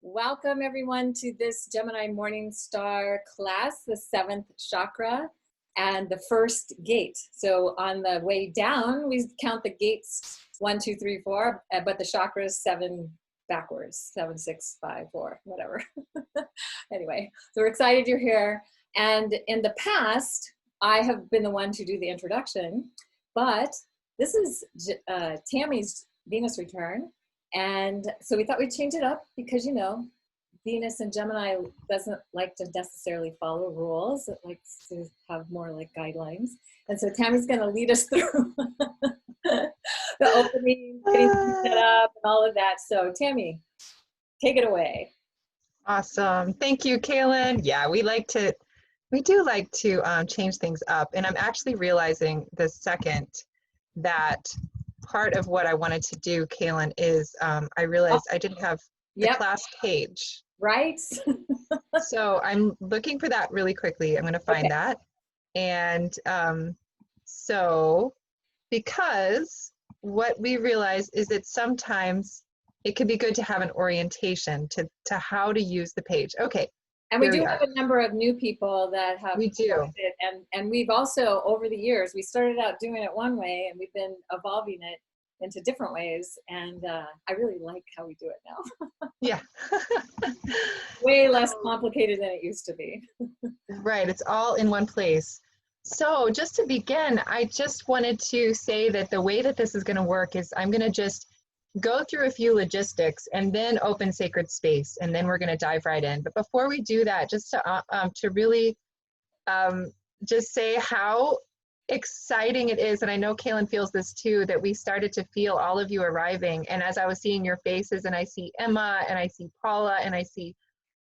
Welcome everyone to this Gemini Morning Star class, the 7th chakra and the first gate. So on the way down, we count the gates 1, 2, 3, 4, but the chakra is 7 backwards, 7, 6, 5, 4, whatever. Anyway, so we're excited you're here. And in the past, I have been the one to do the introduction, but this is Tammy's Venus return. And so we thought we'd change it up because, you know, Venus and Gemini doesn't like to necessarily follow rules. It likes to have more like guidelines. And so Tammy's going to lead us through the opening, getting set up and all of that. So Tammy, take it away. Awesome. Thank you, Kaylin. Yeah, we do like to change things up. And I'm actually realizing the second that part of what I wanted to do, Kaylin, is I realized I didn't have the class page. Right. So I'm looking for that really quickly. I'm going to find that. And so because what we realize is that sometimes it could be good to have an orientation to how to use the page. Okay. And we do have a number of new people that have it, and we've also, over the years, we started out doing it one way and we've been evolving it into different ways, and I really like how we do it now. Yeah. Way less complicated than it used to be. Right, it's all in one place. So just to begin, I just wanted to say that the way that this is going to work is I'm going to just go through a few logistics and then open sacred space, and then we're going to dive right in. But before we do that, just to really just say how exciting it is, and I know Kaylin feels this too, that we started to feel all of you arriving. And as I was seeing your faces, and I see Emma, and I see Paula, and I see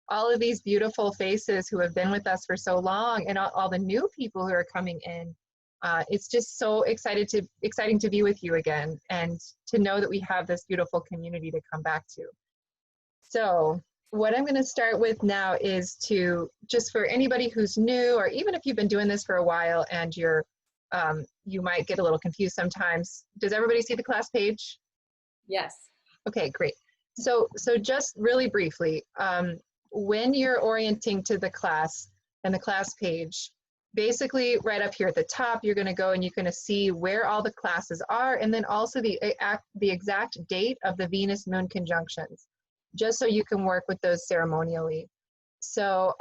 all of these beautiful faces who have been with us for so long, and all the new people who are coming in, it's just so exciting to be with you again, and to know that we have this beautiful community to come back to. So what I'm going to start with now is to, just for anybody who's new, or even if you've been doing this for a while and you're you might get a little confused sometimes. Does everybody see the class page? Yes. Okay, great. So just really briefly, when you're orienting to the class and the class page, basically right up here at the top, you're going to go and you're going to see where all the classes are, and then also the exact date of the Venus Moon conjunctions, just so you can work with those ceremonially. So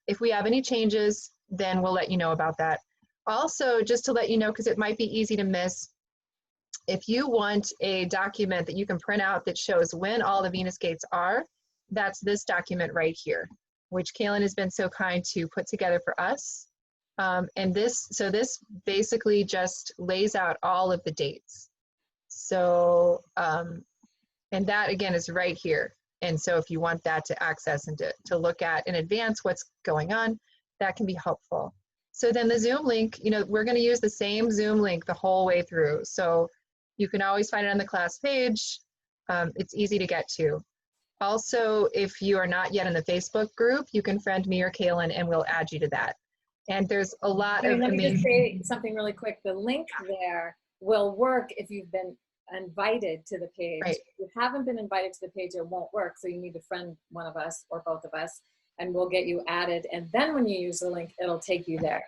if we have any changes, then we'll let you know about that. Also, just to let you know, because it might be easy to miss, if you want a document that you can print out that shows when all the Venus gates are, that's this document right here, which Kaylin has been so kind to put together for us. And this basically just lays out all of the dates. So, and that again is right here. And so if you want that to access and to look at in advance what's going on, that can be helpful. So then the Zoom link, you know, we're going to use the same Zoom link the whole way through. So you can always find it on the class page. It's easy to get to. Also, if you are not yet in the Facebook group, you can friend me or Kaylin and we'll add you to that. And there's a lot of Let me just say something really quick. The link there will work if you've been invited to the page. Right. If you haven't been invited to the page, it won't work. So you need to friend one of us or both of us, and we'll get you added. And then when you use the link, it'll take you there.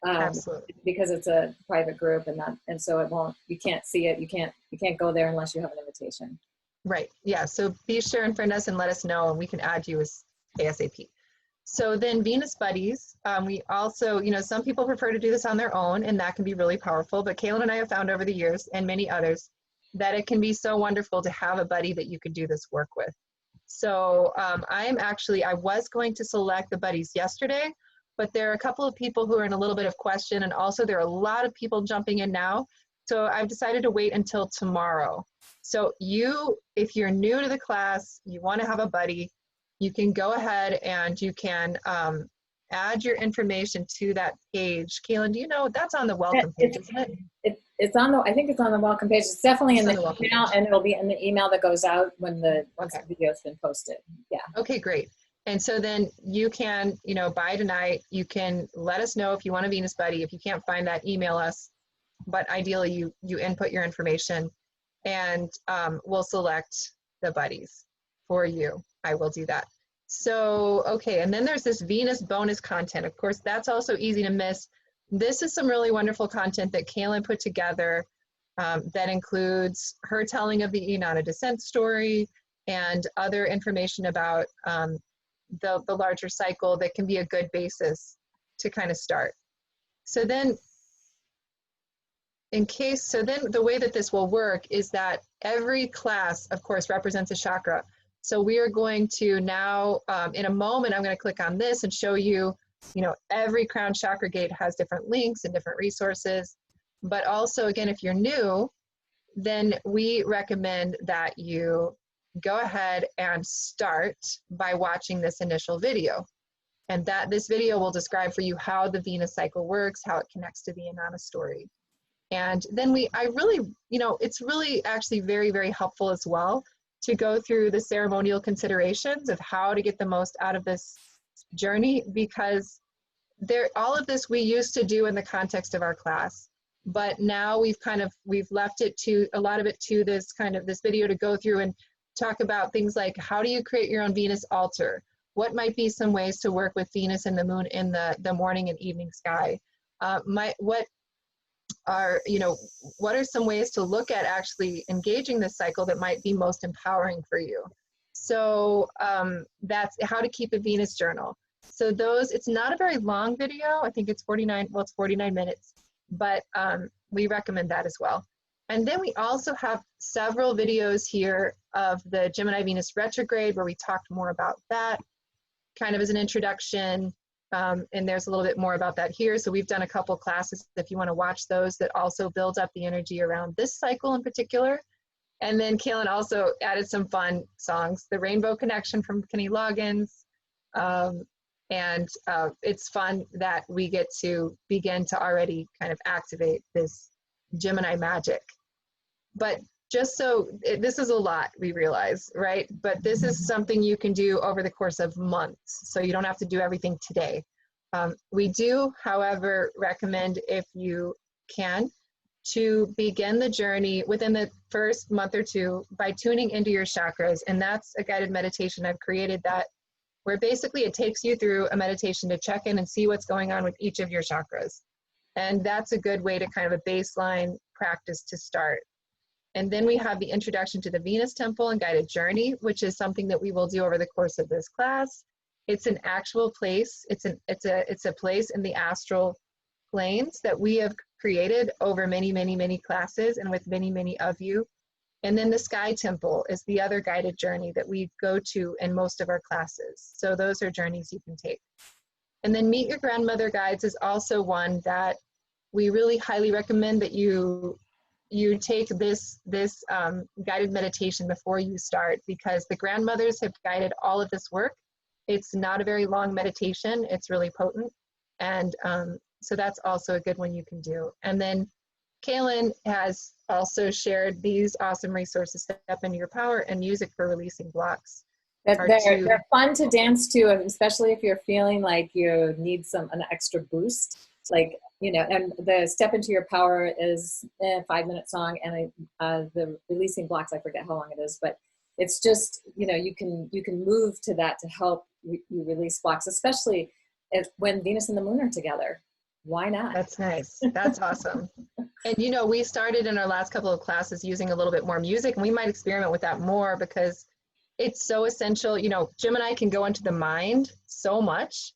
Absolutely. Because it's a private group, and so it won't. You can't see it. You can't go there unless you have an invitation. Right. Yeah. So be sure and friend us and let us know, and we can add you as ASAP. So then Venus Buddies, we also, you know, some people prefer to do this on their own, and that can be really powerful. But Kaylin and I have found over the years, and many others, that it can be so wonderful to have a buddy that you could do this work with. So I was going to select the buddies yesterday, but there are a couple of people who are in a little bit of question, and also there are a lot of people jumping in now. So I've decided to wait until tomorrow. So if you're new to the class, you want to have a buddy, you can go ahead and you can add your information to that page. Kaylin, do you know, that's on the welcome page, isn't it? I think it's on the welcome page. It's definitely in the email, and it'll be in the email that goes out once the video's been posted. Yeah. Okay, great. And so then you can, you know, by tonight, you can let us know if you want a Venus buddy. If you can't find that, email us. But ideally, you input your information, and we'll select the buddies. for you. I will do that. So, okay, and then there's this Venus bonus content. Of course, that's also easy to miss. This is some really wonderful content that Kaylin put together that includes her telling of the Inanna descent story and other information about the larger cycle that can be a good basis to kind of start. So then the way that this will work is that every class, of course, represents a chakra. So we are going to now, in a moment, I'm going to click on this and show you, every crown chakra gate has different links and different resources. But also, again, if you're new, then we recommend that you go ahead and start by watching this initial video. And that this video will describe for you how the Venus cycle works, how it connects to the Inanna story. And then it's really actually very, very helpful as well to go through the ceremonial considerations of how to get the most out of this journey, because all of this we used to do in the context of our class, but now we've left it to a lot of it to this video to go through and talk about things like, how do you create your own Venus altar? What might be some ways to work with Venus and the moon in the morning and evening sky? What are some ways to look at actually engaging this cycle that might be most empowering for you? So that's how to keep a Venus journal. So it's not a very long video. I think it's 49 minutes, but we recommend that as well. And then we also have several videos here of the Gemini Venus retrograde, where we talked more about that kind of as an introduction. And there's a little bit more about that here. So we've done a couple classes if you want to watch those that also build up the energy around this cycle in particular. And then Kaylin also added some fun songs, The Rainbow Connection from Kenny Loggins. It's fun that we get to begin to already kind of activate this Gemini magic. But this is a lot, we realize, right? But this is something you can do over the course of months, so you don't have to do everything today. We do, however, recommend, if you can, to begin the journey within the first month or two by tuning into your chakras. And that's a guided meditation I've created where basically it takes you through a meditation to check in and see what's going on with each of your chakras. And that's a good way to kind of a baseline practice to start. And then we have the introduction to the Venus temple and guided journey, which is something that we will do over the course of this class. It's an actual place. It's a place in the astral planes that we have created over many, many, many classes and with many, many of you. And then the sky temple is the other guided journey that we go to in most of our classes. So those are journeys you can take. And then Meet Your Grandmother Guides is also one that we really highly recommend that you take this guided meditation before you start, because the grandmothers have guided all of this work. It's not a very long meditation. It's really potent. And so that's also a good one you can do. And then Kaylin has also shared these awesome resources, Step Into Your Power and Music for Releasing Blocks. They're fun to dance to, especially if you're feeling like you need an extra boost. And the Step Into Your Power is a 5-minute song, and the Releasing Blocks, I forget how long it is, but it's just, you can move to that to help you release blocks, especially when Venus and the moon are together. Why not? That's nice. That's awesome. And we started in our last couple of classes using a little bit more music, and we might experiment with that more because it's so essential. Gemini can go into the mind so much.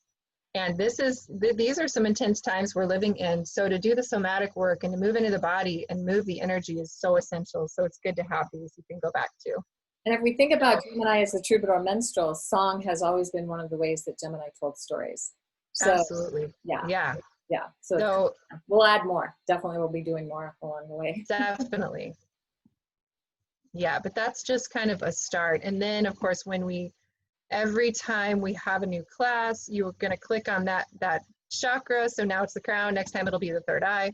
And these are some intense times we're living in. So to do the somatic work and to move into the body and move the energy is so essential. So it's good to have these you can go back to. And if we think about Gemini as the troubadour minstrel, song has always been one of the ways that Gemini told stories. So, absolutely. Yeah. So we'll add more. Definitely we'll be doing more along the way. Definitely. Yeah, but that's just kind of a start. And then, of course, every time we have a new class, you're going to click on that chakra. So now it's the crown. Next time it'll be the third eye.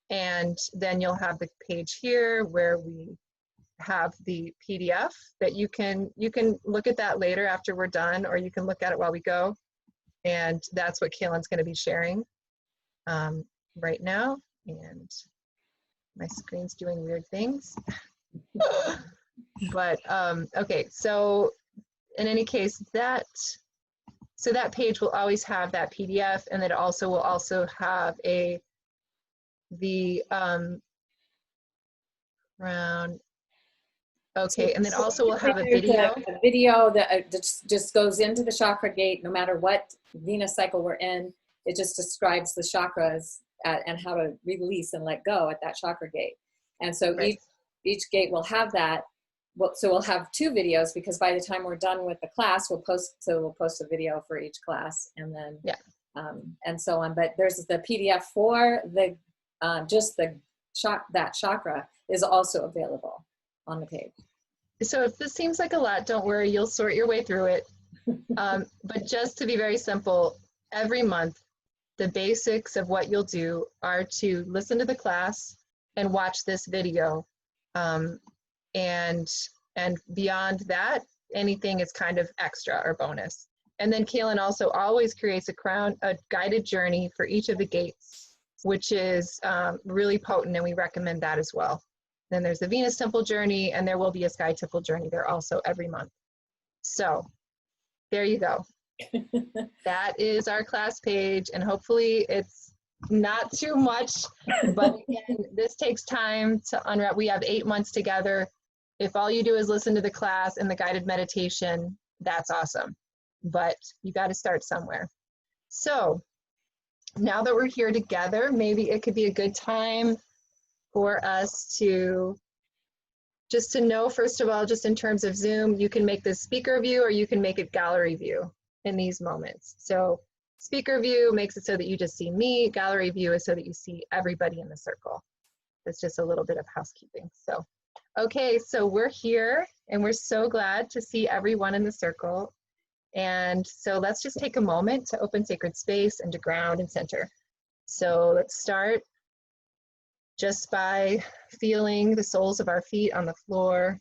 And then you'll have the page here where we have the PDF that you can look at that later after we're done, or you can look at it while we go. And that's what Kaylin's going to be sharing right now. And my screen's doing weird things. But okay, so in any case, that page will always have that PDF, and it also will also have the round. Okay, and then also we'll have a video. A video that just goes into the chakra gate, no matter what Venus cycle we're in. It just describes the chakras and how to release and let go at that chakra gate. And so Right. each gate will have that. So we'll have 2 videos, because by the time we're done with the class, we'll post a video for each class, and then and so on. But there's the PDF for the just that chakra is also available on the page. So if this seems like a lot, don't worry, you'll sort your way through it. But just to be very simple, every month, the basics of what you'll do are to listen to the class and watch this video. And beyond that, anything is kind of extra or bonus. And then Kaylin also always creates a guided journey for each of the gates, which is really potent, and we recommend that as well. Then there's the Venus Temple journey, and there will be a Sky Temple journey there also every month. So there you go. That is our class page, and hopefully it's not too much, but again, this takes time to unwrap. We have 8 months together. If all you do is listen to the class and the guided meditation, that's awesome, but you got to start somewhere. So now that we're here together, maybe it could be a good time for us to just to know, first of all, just in terms of Zoom, you can make this speaker view or you can make it gallery view in these moments. So speaker view makes it so that you just see me. Gallery view is so that you see everybody in the circle. It's just a little bit of housekeeping. So, okay, so we're here and we're so glad to see everyone in the circle. And so let's just take a moment to open sacred space and to ground and center. So let's start just by feeling the soles of our feet on the floor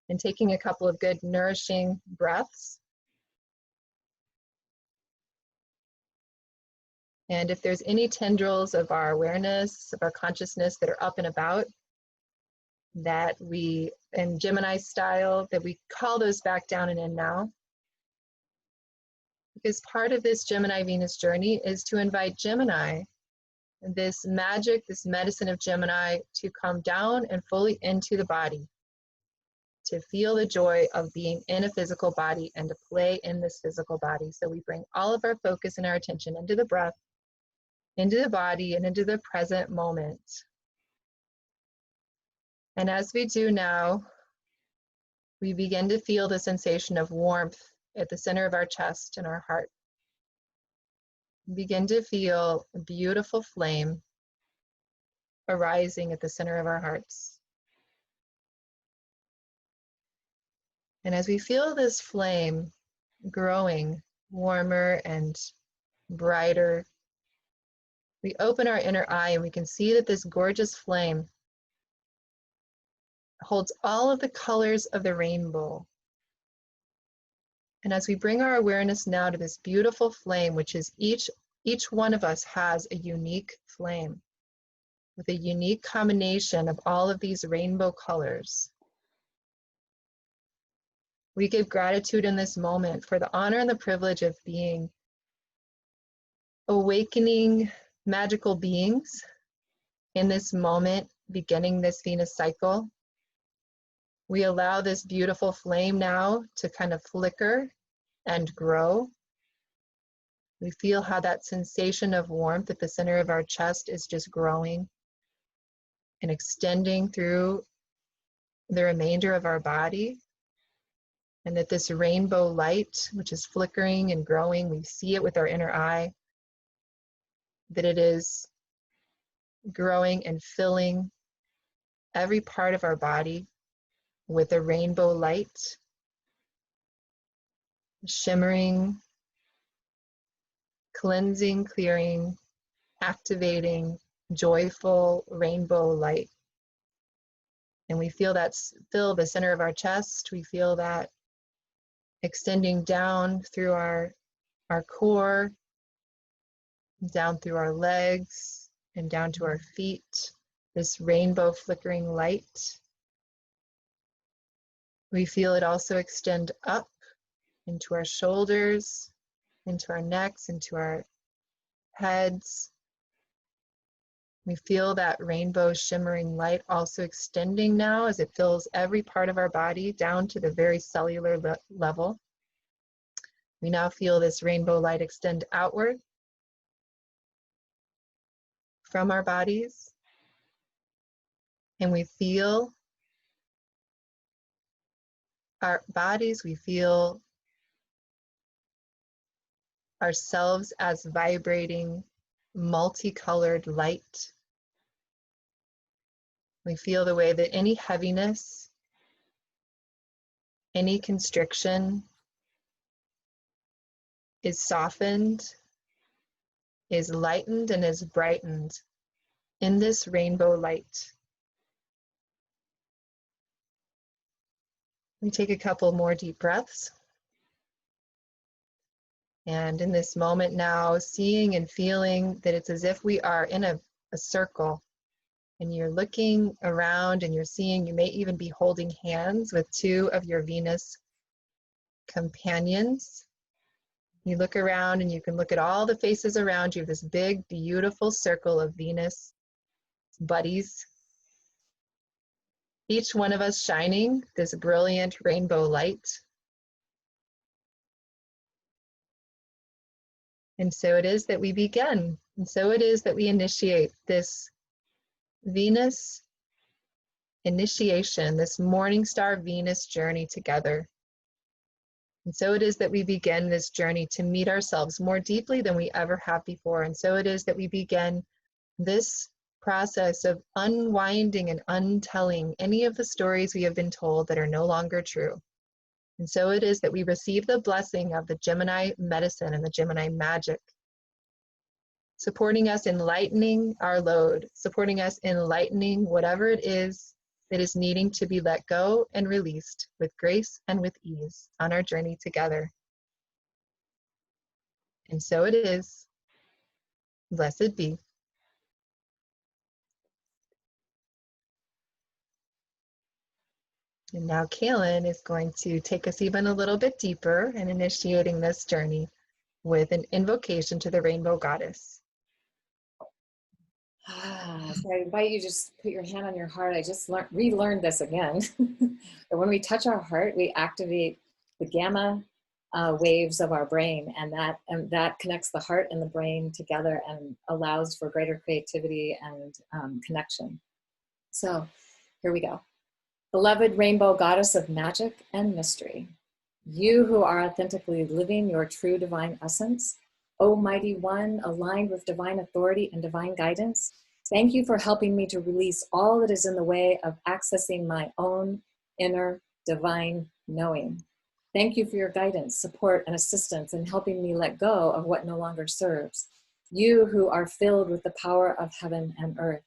and taking a couple of good nourishing breaths. And if there's any tendrils of our awareness, of our consciousness that are up and about, that we, in Gemini style, that we call those back down and in now. Because part of this Gemini Venus journey is to invite Gemini, this magic, this medicine of Gemini, to come down and fully into the body, to feel the joy of being in a physical body and to play in this physical body. So we bring all of our focus and our attention into the breath, into the body, and into the present moment. And as we do now, we begin to feel the sensation of warmth at the center of our chest and our heart. Begin to feel a beautiful flame arising at the center of our hearts. And as we feel this flame growing warmer and brighter, we open our inner eye and we can see that this gorgeous flame holds all of the colors of the rainbow. And as we bring our awareness now to this beautiful flame, which is each one of us has a unique flame with a unique combination of all of these rainbow colors. We give gratitude in this moment for the honor and the privilege of being awakening magical beings in this moment, beginning this Venus cycle. We allow this beautiful flame now to kind of flicker and grow. We feel how that sensation of warmth at the center of our chest is just growing and extending through the remainder of our body. And that this rainbow light, which is flickering and growing, we see it with our inner eye, that it is growing and filling every part of our body with a rainbow light, shimmering, cleansing, clearing, activating, joyful rainbow light. And we feel that fill the center of our chest. We feel that extending down through our core, down through our legs, and down to our feet, this rainbow flickering light. We feel it also extend up into our shoulders, into our necks, into our heads. We feel that rainbow shimmering light also extending now as it fills every part of our body down to the very cellular level. We now feel this rainbow light extend outward from our bodies. And we feel our bodies, we feel ourselves as vibrating, multicolored light. We feel the way that any heaviness, any constriction is softened, is lightened, and is brightened in this rainbow light. We take a couple more deep breaths. And in this moment now, seeing and feeling that it's as if we are in a circle, and you're looking around and you're seeing, you may even be holding hands with two of your Venus companions. You look around and you can look at all the faces around you, this big, beautiful circle of Venus buddies. Each one of us shining this brilliant rainbow light. And so it is that we begin. And so it is that we initiate this Venus initiation, this morning star Venus journey together. And so it is that we begin this journey to meet ourselves more deeply than we ever have before. And so it is that we begin this process of unwinding and untelling any of the stories we have been told that are no longer true. And so it is that we receive the blessing of the Gemini medicine and the Gemini magic, supporting us in lightening our load, supporting us in lightening whatever it is that is needing to be let go and released with grace and with ease on our journey together. And so it is. Blessed be. And now Kaylin is going to take us even a little bit deeper in initiating this journey with an invocation to the Rainbow Goddess. So I invite you just put your hand on your heart. I just relearned this again. But when we touch our heart, we activate the gamma waves of our brain, and that connects the heart and the brain together and allows for greater creativity and connection. So here we go. Beloved rainbow goddess of magic and mystery, you who are authentically living your true divine essence, O mighty one, aligned with divine authority and divine guidance, thank you for helping me to release all that is in the way of accessing my own inner divine knowing. Thank you for your guidance, support, and assistance in helping me let go of what no longer serves. You who are filled with the power of heaven and earth,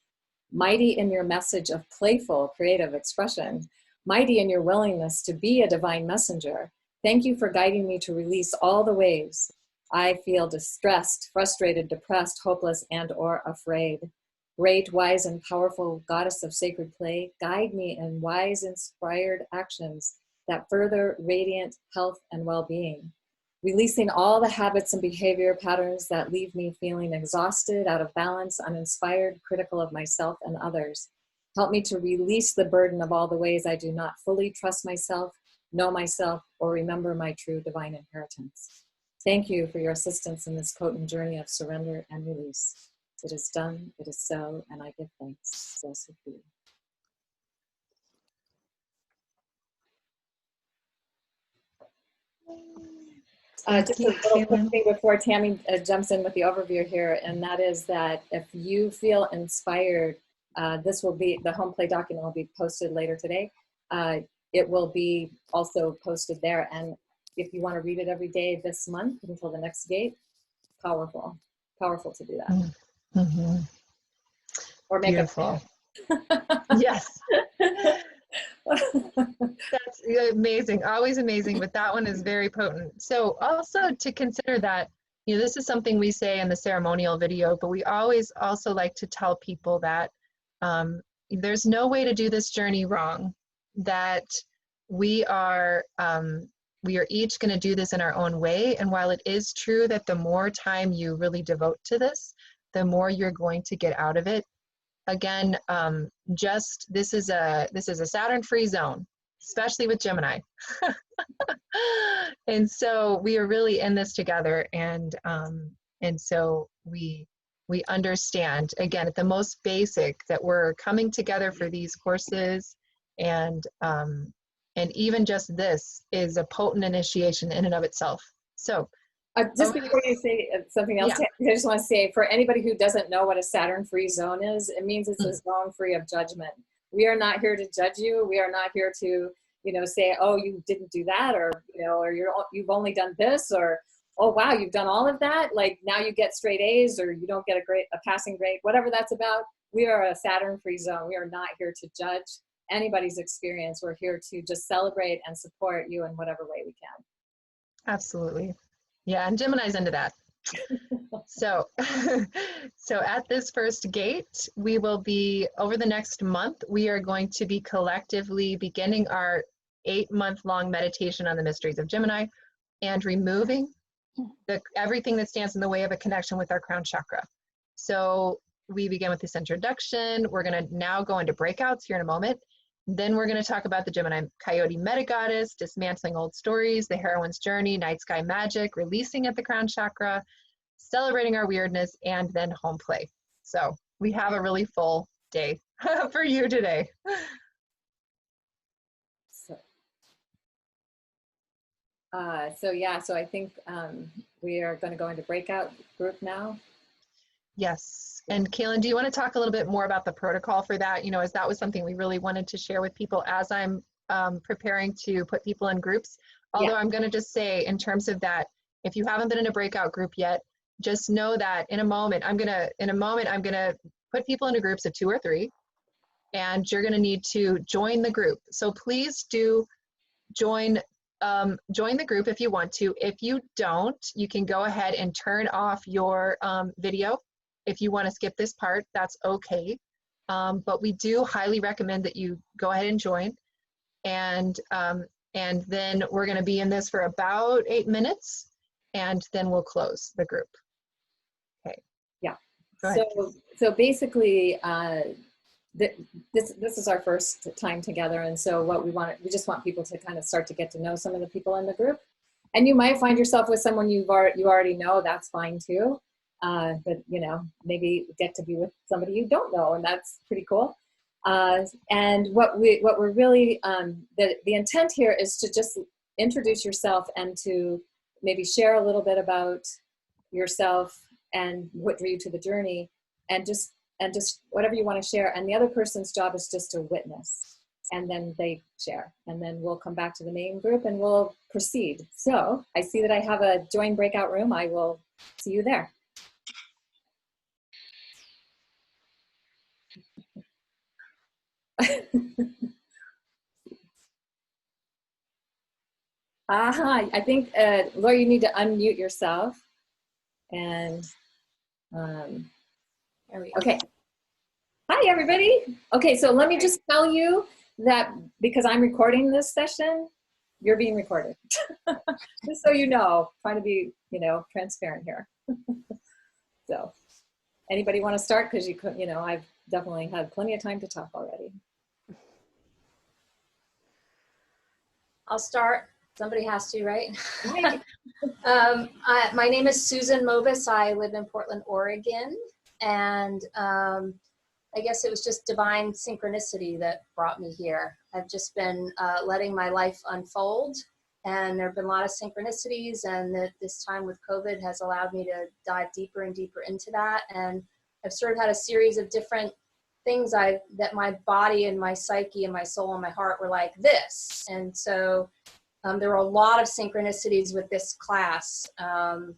mighty in your message of playful, creative expression, mighty in your willingness to be a divine messenger, thank you for guiding me to release all the ways I feel distressed, frustrated, depressed, hopeless, and/or afraid. Great, wise, and powerful goddess of sacred play, guide me in wise, inspired actions that further radiant health and well-being. Releasing all the habits and behavior patterns that leave me feeling exhausted, out of balance, uninspired, critical of myself and others. Help me to release the burden of all the ways I do not fully trust myself, know myself, or remember my true divine inheritance. Thank you for your assistance in this potent journey of surrender and release. It is done, it is so, and I give thanks. Blessed be. Just a little quick thing before Tammy jumps in with the overview here, and that is that if you feel inspired, this will be, the home play document will be posted later today. It will be also posted there, and if you want to read it every day this month until the next gate, powerful to do that. Mm-hmm. Or make Beautiful. a Yes. That's amazing, always amazing, but that one is very potent. So also to consider that, you know, this is something we say in the ceremonial video, but we always also like to tell people that there's no way to do this journey wrong, that we are we are each going to do this in our own way. And while it is true that the more time you really devote to this, the more you're going to get out of it. Again, this is a Saturn-free zone, especially with Gemini. And so we are really in this together, and so we understand, again, at the most basic, that we're coming together for these courses, and even just this is a potent initiation in and of itself. So just before you say something else, yeah. I just want to say, for anybody who doesn't know what a Saturn-free zone is, it means it's a zone free of judgment. We are not here to judge you. We are not here to, say, oh, you didn't do that, or, or you've only done this, or, oh, wow, you've done all of that. Like, now you get straight A's, or you don't get a passing grade, whatever that's about. We are a Saturn-free zone. We are not here to judge anybody's experience. We're here to just celebrate and support you in whatever way we can. Absolutely. Yeah, and Gemini's into that. So at this first gate, we will be, over the next month, we are going to be collectively beginning our 8-month-long meditation on the mysteries of Gemini and removing everything that stands in the way of a connection with our crown chakra. So we begin with this introduction. We're going to now go into breakouts here in a moment. Then we're going to talk about the Gemini Coyote Meta-Goddess, dismantling old stories, the heroine's journey, night sky magic, releasing at the crown chakra, celebrating our weirdness, and then home play. So we have a really full day for you today. So I think we are going to go into breakout group now. Yes. And Kaylin, do you want to talk a little bit more about the protocol for that? As that was something we really wanted to share with people as I'm preparing to put people in groups. Although I'm going to just say, in terms of that, if you haven't been in a breakout group yet, just know that in a moment I'm going to put people into groups of 2 or 3, and you're going to need to join the group. So please do join the group if you want to. If you don't, you can go ahead and turn off your video. If you want to skip this part, that's okay. But we do highly recommend that you go ahead and join. And then we're going to be in this for about 8 minutes, and then we'll close the group. Okay. Yeah. Go ahead. So basically, this is our first time together, and so what we just want people to kind of start to get to know some of the people in the group. And you might find yourself with someone you already know. That's fine too. But maybe get to be with somebody you don't know, and that's pretty cool. And what we're really the intent here is to just introduce yourself and to maybe share a little bit about yourself and what drew you to the journey, and just whatever you want to share. And the other person's job is just to witness, and then they share, and then we'll come back to the main group and we'll proceed. So I see that I have a join breakout room. I will see you there. I think, Laura, you need to unmute yourself. And, there we go. Okay. Hi, everybody. Okay, so let me just tell you that because I'm recording this session, you're being recorded. Just so you know, trying to be, transparent here. So, anybody want to start? Because I've definitely had plenty of time to talk already. I'll start. Somebody has to, right? My name is Susan Mobus. I live in Portland, Oregon. And I guess it was just divine synchronicity that brought me here. I've just been letting my life unfold. And there have been a lot of synchronicities. And this time with COVID has allowed me to dive deeper and deeper into that. And I've sort of had a series of different things that my body and my psyche and my soul and my heart were like this. And so there were a lot of synchronicities with this class. And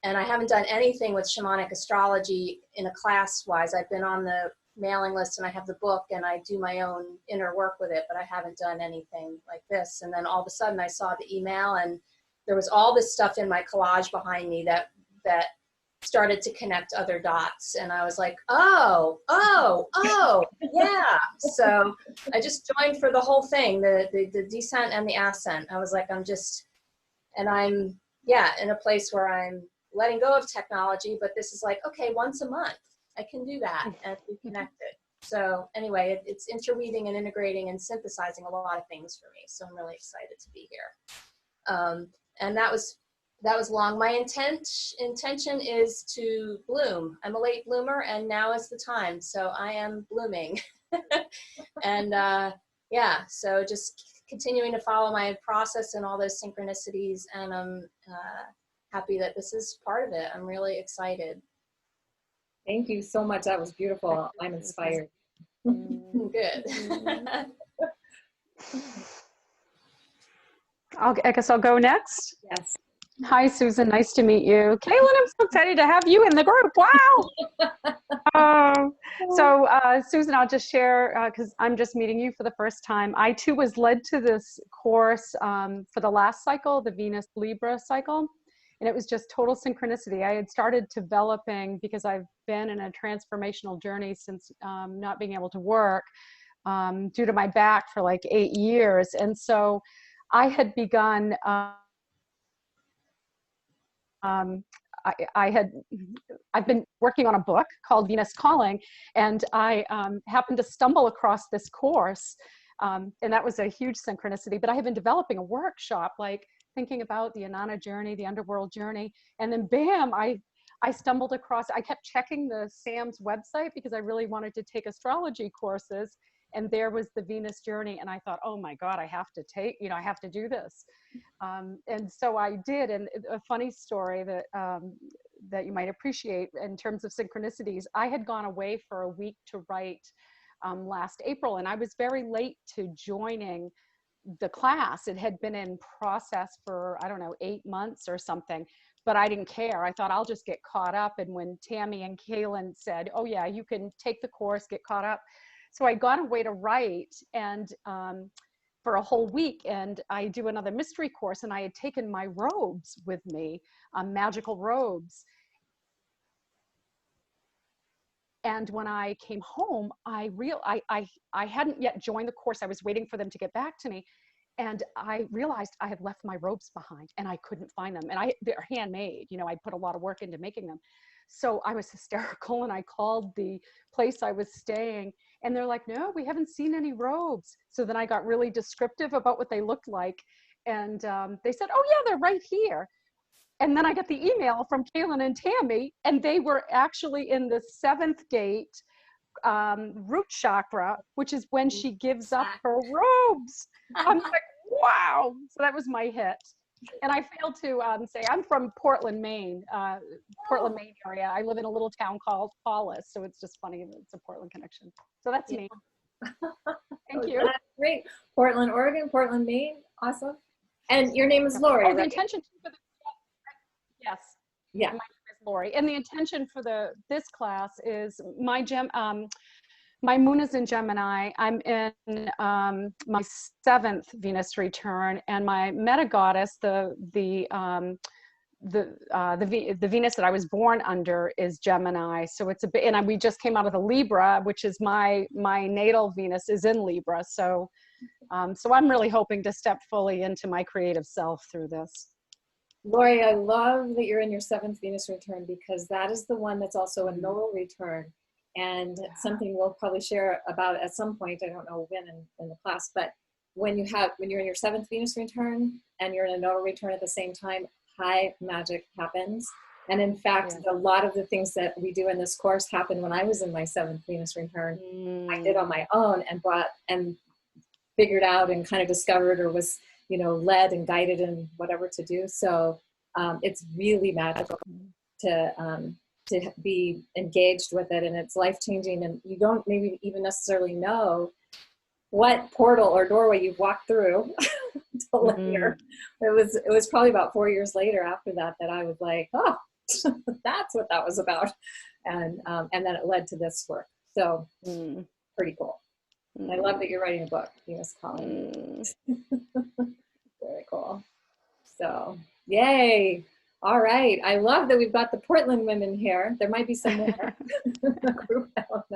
I haven't done anything with shamanic astrology in a class-wise. I've been on the mailing list and I have the book and I do my own inner work with it, but I haven't done anything like this. And then all of a sudden I saw the email and there was all this stuff in my collage behind me that started to connect other dots. And I was like, oh, yeah. So I just joined for the whole thing, the descent and the ascent. I was like, I'm just and I'm, yeah, in a place where I'm letting go of technology, but this is like, okay, once a month, I can do that and be connected. So anyway, it's interweaving and integrating and synthesizing a lot of things for me. So I'm really excited to be here. And that was long. My intention is to bloom. I'm a late bloomer, and now is the time. So I am blooming. And yeah, so just continuing to follow my process and all those synchronicities, and I'm happy that this is part of it. I'm really excited. Thank you so much. That was beautiful. I'm inspired. Good. I guess I'll go next. Yes. Hi, Susan. Nice to meet you. Kaylin, I'm so excited to have you in the group. Wow. Susan, I'll just share, because I'm just meeting you for the first time. I, too, was led to this course for the last cycle, the Venus-Libra cycle. And it was just total synchronicity. I had started developing, because I've been in a transformational journey since not being able to work due to my back for like 8 years. And so I had begun, I've been working on a book called Venus Calling, and I happened to stumble across this course, and that was a huge synchronicity. But I have been developing a workshop, like thinking about the Inanna journey, the underworld journey, and then bam, I stumbled across, I kept checking the SAM's website because I really wanted to take astrology courses, and there was the Venus journey, and I thought, oh my God, I have to take, I have to do this. And so I did. And a funny story that that you might appreciate in terms of synchronicities, I had gone away for a week to write last April, and I was very late to joining the class. It had been in process for, I don't know, 8 months or something, but I didn't care. I thought I'll just get caught up. And when Tammy and Kaylin said, oh yeah, you can take the course, get caught up. So I got away to write, and for a whole week, and I do another mystery course, and I had taken my robes with me, magical robes. And when I came home, I hadn't yet joined the course. I was waiting for them to get back to me. And I realized I had left my robes behind, and I couldn't find them. And they're handmade, I put a lot of work into making them. So I was hysterical, and I called the place I was staying, and they're like, no, we haven't seen any robes. So then I got really descriptive about what they looked like. And they said, oh yeah, they're right here. And then I got the email from Kaylin and Tammy, and they were actually in the 7th gate root chakra, which is when she gives up her robes. I'm like, wow. So that was my hit. And I failed to say, I'm from Portland, Maine, Maine area. I live in a little town called Hollis. So it's just funny that it's a Portland connection. So that's me. Thank you. That's great. Portland, Oregon, Portland, Maine. Awesome. And your name is Lori, right? the intention for yes. Yeah. My name is Lori. And the intention for this class is my moon is in Gemini. I'm in my 7th Venus return, and my meta goddess, the Venus that I was born under, is Gemini. So it's and we just came out of the Libra, which is my natal Venus is in Libra. So so I'm really hoping to step fully into my creative self through this. Lori, I love that you're in your 7th Venus return, because that is the one that's also a nodal return. And something we'll probably share about at some point, I don't know when in the class, but when you're in your 7th Venus return and you're in a nodal return at the same time, high magic happens. And in fact, a lot of the things that we do in this course happened when I was in my 7th Venus return. I did on my own and figured out and kind of discovered, or was, led and guided in whatever to do. So it's really magical to be engaged with it, and it's life-changing, and you don't maybe even necessarily know what portal or doorway you've walked through until later. It was probably about 4 years later after that I was like, oh, that's what that was about. And then it led to this work. So pretty cool. I love that you're writing a book, Venus Calling. Very cool. So yay. All right. I love that we've got the Portland women here. There might be some more group, I don't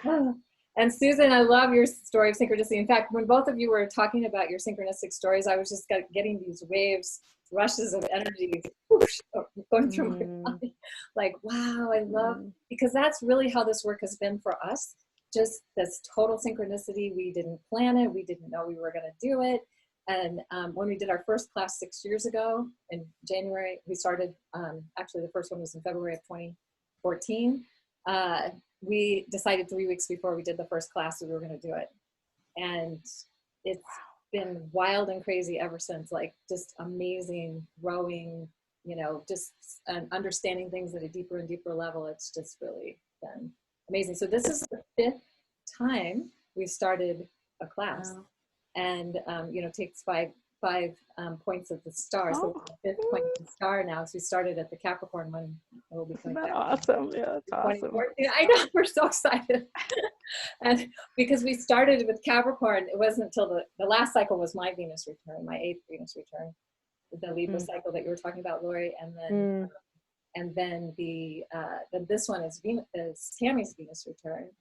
know. And Susan, I love your story of synchronicity. In fact, when both of you were talking about your synchronistic stories, I was just getting these waves, rushes of energy whoosh, going through my body. Like, wow, I love, because that's really how this work has been for us. Just this total synchronicity. We didn't plan it. We didn't know we were going to do it. And when we did our first class 6 years ago in January, we started, actually the first one was in February of 2014. We decided 3 weeks before we did the first class we were going to do it. And it's been wild and crazy ever since, like just amazing, growing, you know, just understanding things at a deeper and deeper level. It's just really been amazing. So this is the 5th time we started a class. Wow. And, you know, takes five points of the star. So it's the 5th point of the star now. So we started at the Capricorn one. We'll be coming back. Awesome. Yeah, that's awesome. I know, we're so excited. And because we started with Capricorn, it wasn't until the last cycle was my Venus return, my 8th Venus return, the Libra cycle that you were talking about, Lori. And then this one is Tammy's Venus return.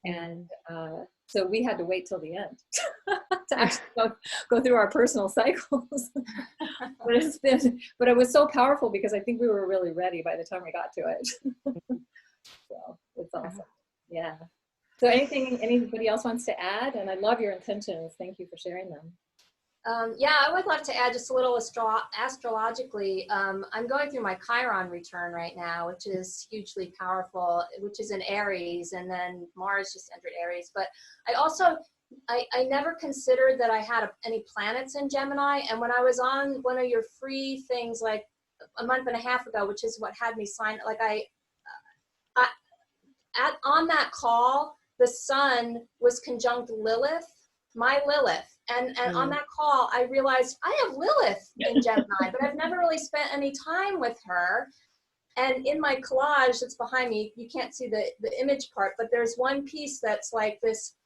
And so we had to wait till the end to actually go through our personal cycles. But it was so powerful because I think we were really ready by the time we got to it. So it's awesome. Yeah. So anybody else wants to add? And I love your intentions. Thank you for sharing them. Yeah, I would love to add just a little astrologically. I'm going through my Chiron return right now, which is hugely powerful, which is in Aries, and then Mars just entered Aries. But I never considered that I had any planets in Gemini. And when I was on one of your free things like a month and a half ago, which is what had me sign, like on that call, the sun was conjunct Lilith, my Lilith. And on that call, I realized I have Lilith in Gemini, but I've never really spent any time with her. And in my collage that's behind me, you can't see the image part, but there's one piece that's like this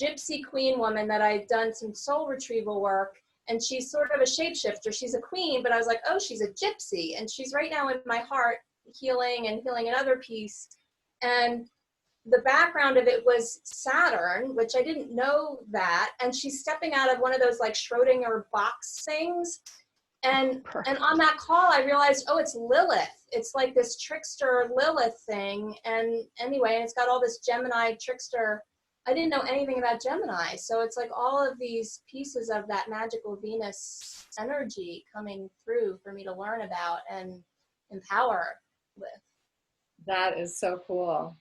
gypsy queen woman that I've done some soul retrieval work. And she's sort of a shapeshifter. She's a queen, but I was like, oh, she's a gypsy. And she's right now in my heart, healing another piece. And the background of it was Saturn, which I didn't know that. And she's stepping out of one of those like Schrodinger box things. And on that call, I realized, oh, it's Lilith. It's like this trickster Lilith thing. And anyway, it's got all this Gemini trickster. I didn't know anything about Gemini. So it's like all of these pieces of that magical Venus energy coming through for me to learn about and empower with. That is so cool.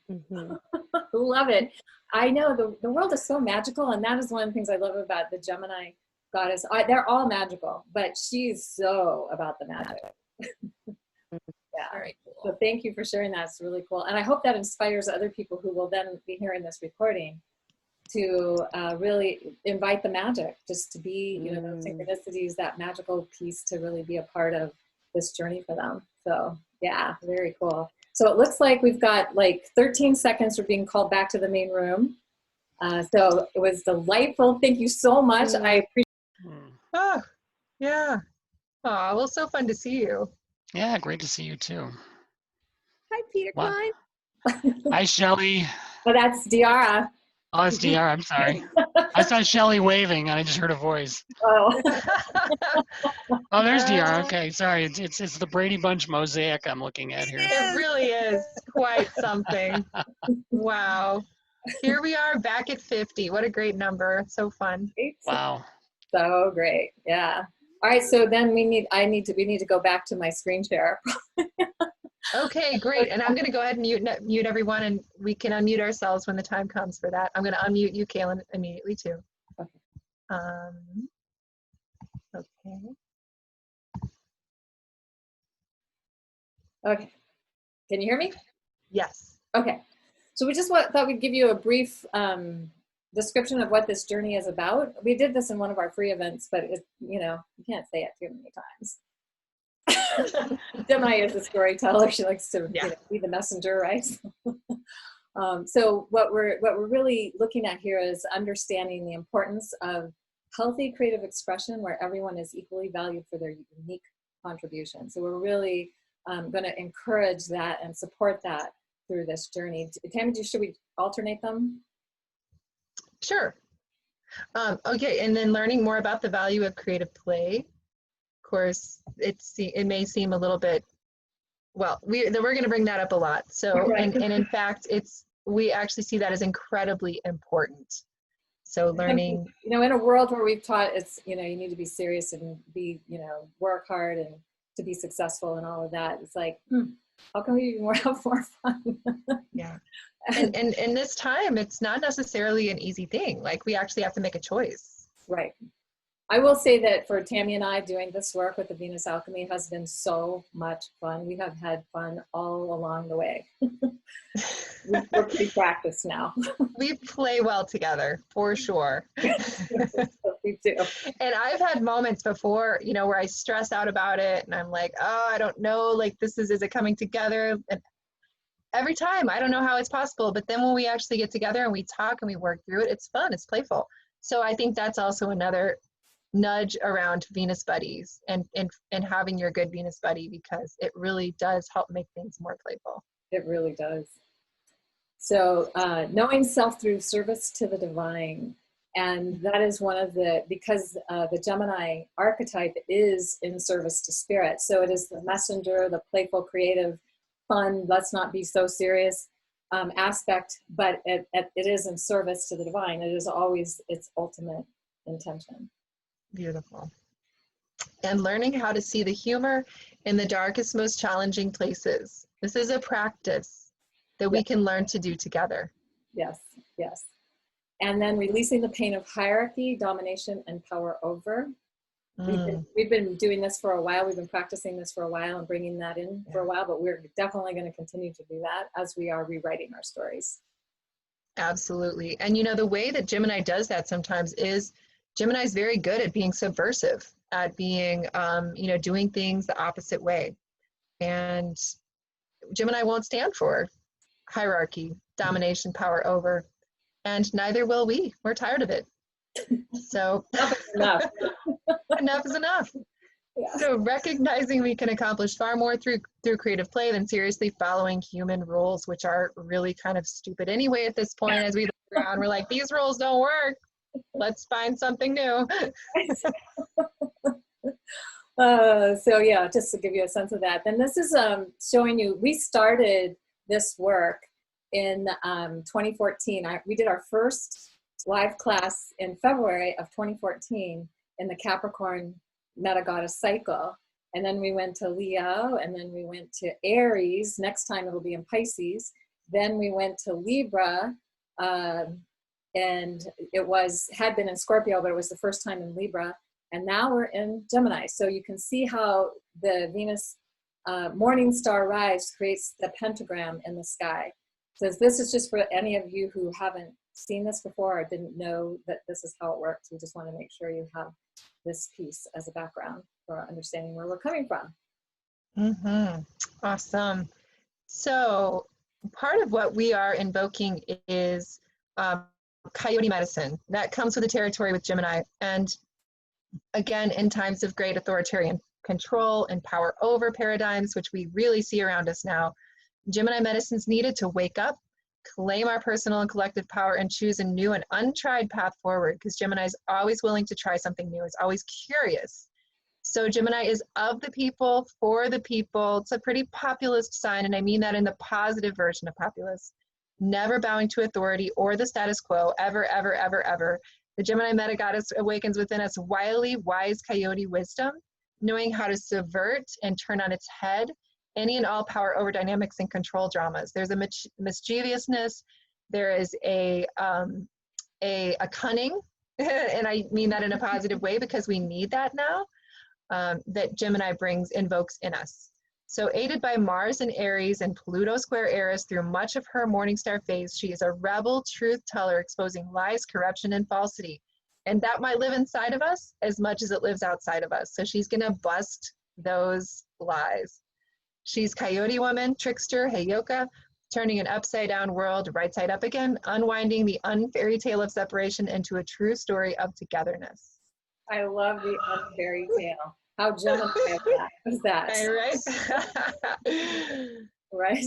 Love it. I know the world is so magical, and that is one of the things I love about the Gemini goddess. They're all magical, but she's so about the magic. Yeah. Very cool. So thank you for sharing that. It's really cool. And I hope that inspires other people who will then be hearing this recording to really invite the magic, just to be, you know, those synchronicities, that magical piece to really be a part of this journey for them. So yeah, very cool. So it looks like we've got like 13 seconds for being called back to the main room. So it was delightful. Thank you so much. I appreciate. Oh, yeah. Oh, well, so fun to see you. Yeah, great to see you too. Hi, Peter Klein. Hi, Shelley. Well, that's Diara. Oh, it's DR. I'm sorry. I saw Shelley waving, and I just heard a voice. Oh, Oh, there's DR. Okay, sorry. It's the Brady Bunch mosaic I'm looking at here. It really is quite something. Wow. Here we are back at 50. What a great number. So fun. Wow. So great. Yeah. All right. So then we need to go back to my screen share. Okay, great. And I'm going to go ahead and mute everyone, and we can unmute ourselves when the time comes for that. I'm going to unmute you, Kaylin, immediately too. Okay. Okay. Okay. Can you hear me? Yes. Okay. So we just thought we'd give you a brief description of what this journey is about. We did this in one of our free events, but you can't say it too many times. Gemini is a storyteller. She likes to be the messenger, right? So what we're really looking at here is understanding the importance of healthy creative expression where everyone is equally valued for their unique contribution. So we're really going to encourage that and support that through this journey. Tammy, should we alternate them? Sure. Okay, and then learning more about the value of creative play. Of course, it may seem a little bit, well, we're going to bring that up a lot. So, Right. and in fact, we actually see that as incredibly important. So learning, you know, in a world where we've taught it's, you know, you need to be serious and be, you know, work hard and to be successful and all of that. It's like, how can we have more fun? yeah. And in this time, it's not necessarily an easy thing. Like, we actually have to make a choice. Right. I will say that for Tammy and I, doing this work with the Venus Alchemy has been so much fun. We have had fun all along the way. We're pretty practiced now. We play well together, for sure. We do. And I've had moments before, you know, where I stress out about it and I'm like, oh, I don't know, like, is it coming together? And every time, I don't know how it's possible. But then when we actually get together and we talk and we work through it, it's fun, it's playful. So I think that's also another nudge around Venus buddies and having your good Venus buddy, because it really does help make things more playful. It really does. So knowing self through service to the divine. And that is one of because the Gemini archetype is in service to spirit. So it is the messenger, the playful, creative, fun, let's not be so serious aspect, but it is in service to the divine. It is always its ultimate intention. Beautiful. And learning how to see the humor in the darkest, most challenging places. This is a practice that we can learn to do together. Yes, yes. And then releasing the pain of hierarchy, domination, and power over. We've been doing this for a while. We've been practicing this for a while and bringing that in for a while, but we're definitely going to continue to do that as we are rewriting our stories. Absolutely. And you know, the way that Gemini does that sometimes is Gemini is very good at being subversive, at being, you know, doing things the opposite way. And Gemini won't stand for hierarchy, domination, power over, and neither will we. We're tired of it. So Enough is enough. Enough is enough. Yeah. So recognizing we can accomplish far more through creative play than seriously following human rules, which are really kind of stupid anyway at this point. As we look around, we're like, these rules don't work. Let's find something new. So yeah, just to give you a sense of that. Then this is showing you, we started this work in 2014. We did our first live class in February of 2014 in the Capricorn Meta Goddess cycle. And then we went to Leo, and then we went to Aries. Next time it'll be in Pisces. Then we went to Libra, and it had been in Scorpio, but it was the first time in Libra. And now we're in Gemini. So you can see how the Venus morning star rise creates the pentagram in the sky. So this is just for any of you who haven't seen this before or didn't know that this is how it works. We just want to make sure you have this piece as a background for understanding where we're coming from. Awesome. So part of what we are invoking is coyote medicine. That comes with the territory with Gemini. And again, in times of great authoritarian control and power over paradigms, which we really see around us now, Gemini medicine's needed to wake up, claim our personal and collective power, and choose a new and untried path forward, because Gemini is always willing to try something new. It's always curious. So Gemini is of the people, for the people. It's a pretty populist sign, and I mean that in the positive version of populist. Never bowing to authority or the status quo, ever, ever, ever, ever. The Gemini Meta Goddess awakens within us wily, wise coyote wisdom, knowing how to subvert and turn on its head any and all power over dynamics and control dramas. There's a mischievousness, there is a cunning, and I mean that in a positive way because we need that now, that Gemini invokes in us. So aided by Mars in Aries and Pluto square Eris through much of her morning star phase, she is a rebel truth teller exposing lies, corruption, and falsity. And that might live inside of us as much as it lives outside of us. So she's gonna bust those lies. She's coyote woman, trickster, heyoka, turning an upside down world right side up again, unwinding the unfairy tale of separation into a true story of togetherness. I love the unfairy tale. How Gemini is that? Right? Right?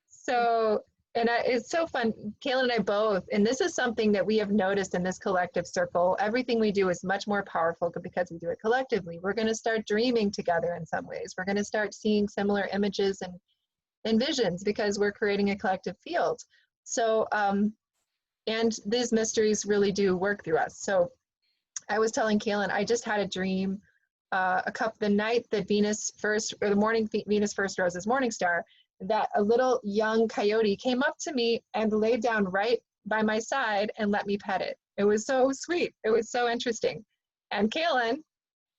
So And it's so fun. Kaylin and I both, and this is something that we have noticed in this collective circle. Everything we do is much more powerful because we do it collectively. We're going to start dreaming together in some ways. We're going to start seeing similar images and visions because we're creating a collective field. So, and these mysteries really do work through us. So I was telling Kaylin, I just had a dream the night that Venus first, or the morning Venus first rose as morning star, that a little young coyote came up to me and laid down right by my side and let me pet it. It was so sweet. It was so interesting. And Kaylin,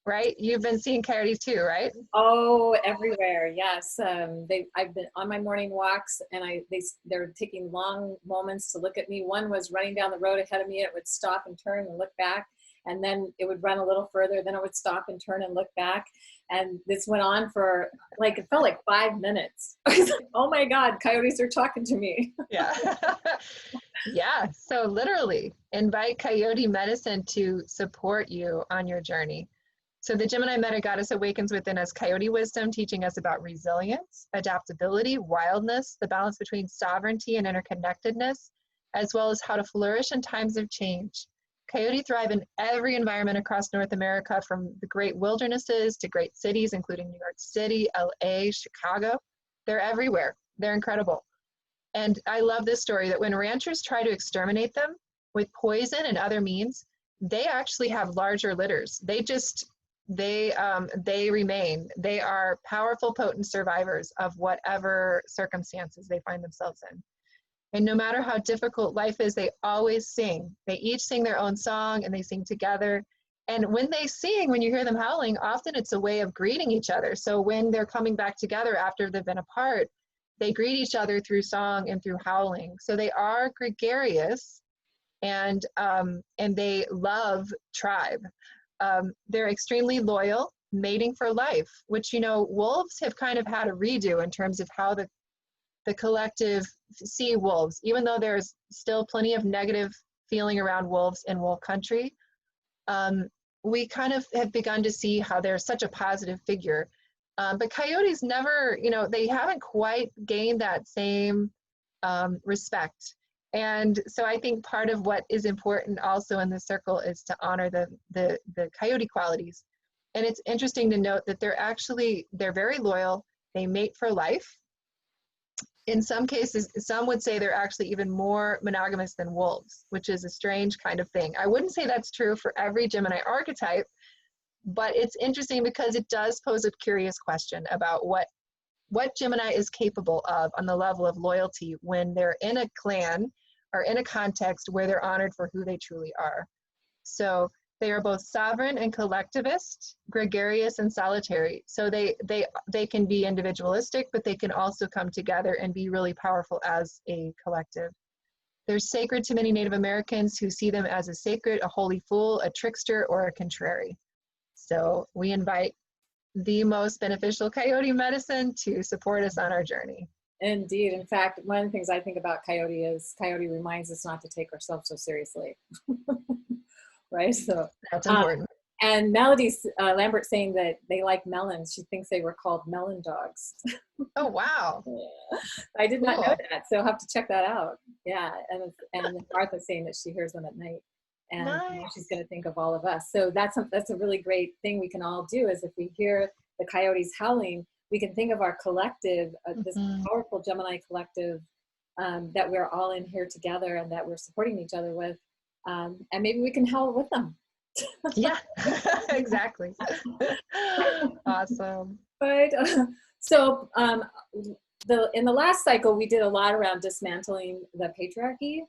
right? You've been seeing coyotes too, right? Oh, everywhere. Yes. I've been on my morning walks, and they're taking long moments to look at me. One was running down the road ahead of me. It would stop and turn and look back. And then it would run a little further. Then it would stop and turn and look back. And this went on for it felt like 5 minutes. I was like, oh my God, coyotes are talking to me. Yeah. Yeah. So literally invite coyote medicine to support you on your journey. So the Gemini Meta Goddess awakens within us coyote wisdom, teaching us about resilience, adaptability, wildness, the balance between sovereignty and interconnectedness, as well as how to flourish in times of change. Coyote thrive in every environment across North America, from the great wildernesses to great cities, including New York City, LA, Chicago. They're everywhere. They're incredible. And I love this story that when ranchers try to exterminate them with poison and other means, they actually have larger litters. They remain. They are powerful, potent survivors of whatever circumstances they find themselves in. And no matter how difficult life is, they always sing. They each sing their own song and they sing together. And when they sing, when you hear them howling, often it's a way of greeting each other. So when they're coming back together after they've been apart, they greet each other through song and through howling. So they are gregarious, and they love tribe. They're extremely loyal, mating for life, which, wolves have kind of had a redo in terms of how the collective see wolves, even though there's still plenty of negative feeling around wolves in wolf country. We kind of have begun to see how they're such a positive figure. But coyotes never, they haven't quite gained that same respect. And so I think part of what is important also in the circle is to honor the coyote qualities. And it's interesting to note that they're very loyal. They mate for life. In some cases, some would say they're actually even more monogamous than wolves, which is a strange kind of thing. I wouldn't say that's true for every Gemini archetype, but it's interesting because it does pose a curious question about what Gemini is capable of on the level of loyalty when they're in a clan or in a context where they're honored for who they truly are. So they are both sovereign and collectivist, gregarious and solitary. So they can be individualistic, but they can also come together and be really powerful as a collective. They're sacred to many Native Americans who see them as a sacred, a holy fool, a trickster, or a contrary. So we invite the most beneficial coyote medicine to support us on our journey. Indeed. In fact, one of the things I think about coyote is coyote reminds us not to take ourselves so seriously. Right? So that's important. And Melody Lambert saying that they like melons. She thinks they were called melon dogs. Oh, wow. Yeah. I did not know that, so I'll have to check that out. Yeah, and Martha saying that she hears them at night, and nice. She's going to think of all of us. So that's a really great thing we can all do, is if we hear the coyotes howling, we can think of our collective, this powerful Gemini collective that we're all in here together and that we're supporting each other with, and maybe we can howl with them. Yeah, exactly. Awesome. Right. So in the last cycle, we did a lot around dismantling the patriarchy.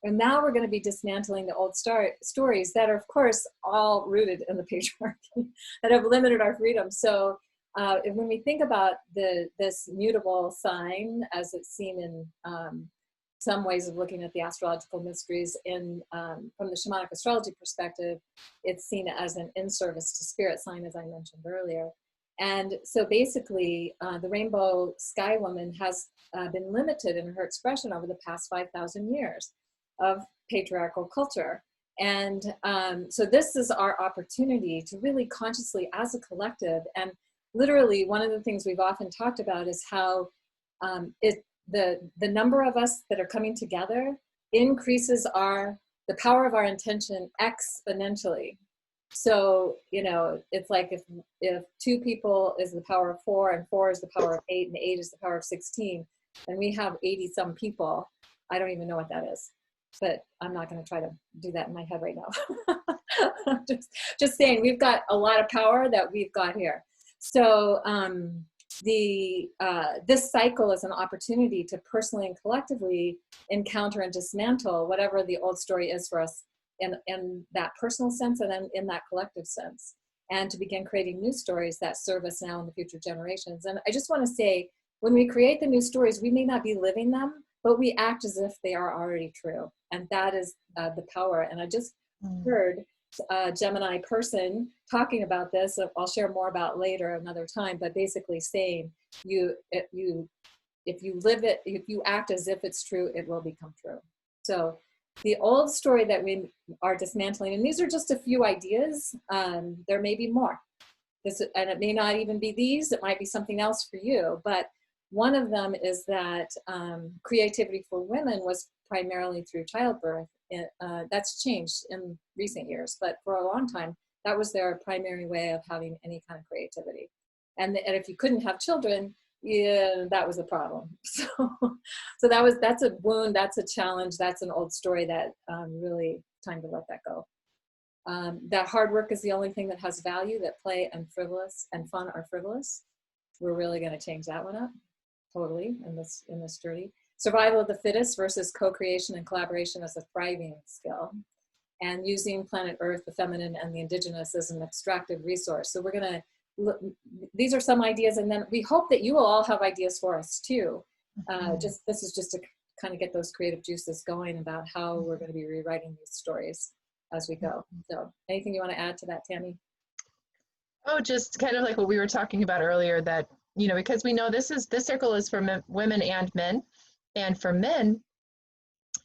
And now we're going to be dismantling the old stories that are, of course, all rooted in the patriarchy that have limited our freedom. So when we think about this mutable sign, as it's seen in some ways of looking at the astrological mysteries from the shamanic astrology perspective, it's seen as an in-service to spirit sign, as I mentioned earlier. And so basically, the rainbow sky woman has been limited in her expression over the past 5,000 years of patriarchal culture. And so this is our opportunity to really consciously, as a collective, and literally one of the things we've often talked about is how the number of us that are coming together increases the power of our intention exponentially. So, you know, it's like if 2 people is the power of 4, and 4 is the power of 8, and 8 is the power of 16, and we have 80 some people. I don't even know what that is, but I'm not going to try to do that in my head right now. just saying, we've got a lot of power that we've got here. So this cycle is an opportunity to personally and collectively encounter and dismantle whatever the old story is for us in that personal sense, and then in that collective sense, and to begin creating new stories that serve us now and the future generations. And I just want to say, when we create the new stories, we may not be living them, but we act as if they are already true. And that is the power. And I just heard a Gemini person talking about this. I'll share more about later another time, but basically saying if you live it, if you act as if it's true, it will become true. So the old story that we are dismantling, and these are just a few ideas, there may be more. And it may not even be these, it might be something else for you, but one of them is that creativity for women was primarily through childbirth. That's changed in recent years, but for a long time, that was their primary way of having any kind of creativity. And if you couldn't have children, yeah, that was a problem. So that's a wound, that's a challenge, that's an old story that really time to let that go. That hard work is the only thing that has value, that play and frivolous and fun are frivolous. We're really going to change that one up totally in this journey. Survival of the fittest versus co-creation and collaboration as a thriving skill, and using planet Earth, the feminine and the indigenous, as an extractive resource. So we're going to these are some ideas, and then we hope that you will all have ideas for us too. This is just to kind of get those creative juices going about how we're going to be rewriting these stories as we go. So anything you want to add to that, Tammy? Oh, just kind of like what we were talking about earlier, that, you know, because we know this circle is for women and men, and for men,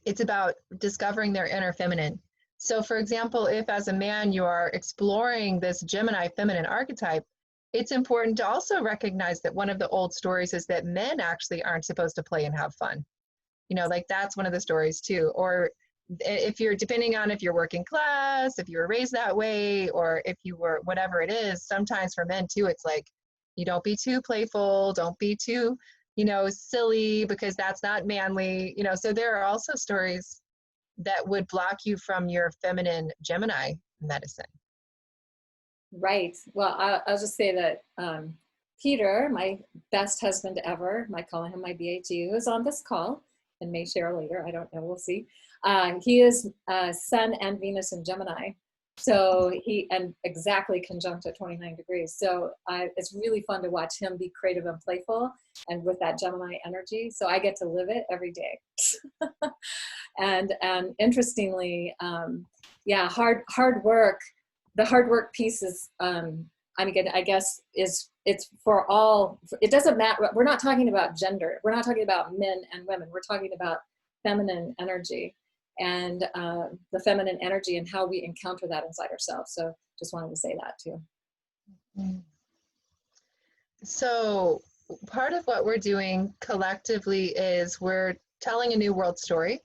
it's about discovering their inner feminine. So for example, if as a man you are exploring this Gemini feminine archetype, it's important to also recognize that one of the old stories is that men actually aren't supposed to play and have fun. You know, like that's one of the stories too. Or if you're, depending on if you're working class, if you were raised that way, or if you were, whatever it is, sometimes for men too, it's like, you don't be too playful, don't be too, you know, silly, because that's not manly, you know. So there are also stories that would block you from your feminine Gemini medicine. Right. Well, I'll just say that Peter, my best husband ever, I call him my BHE, who is on this call and may share later, I don't know, we'll see. He is Sun and Venus in Gemini. So and exactly conjunct at 29 degrees. So it's really fun to watch him be creative and playful, and with that Gemini energy. So I get to live it every day. And interestingly, yeah, hard work. The hard work piece is, I guess it's for all. It doesn't matter. We're not talking about gender. We're not talking about men and women. We're talking about feminine energy, and the feminine energy and how we encounter that inside ourselves. So just wanted to say that too. So part of what we're doing collectively is we're telling a new world story.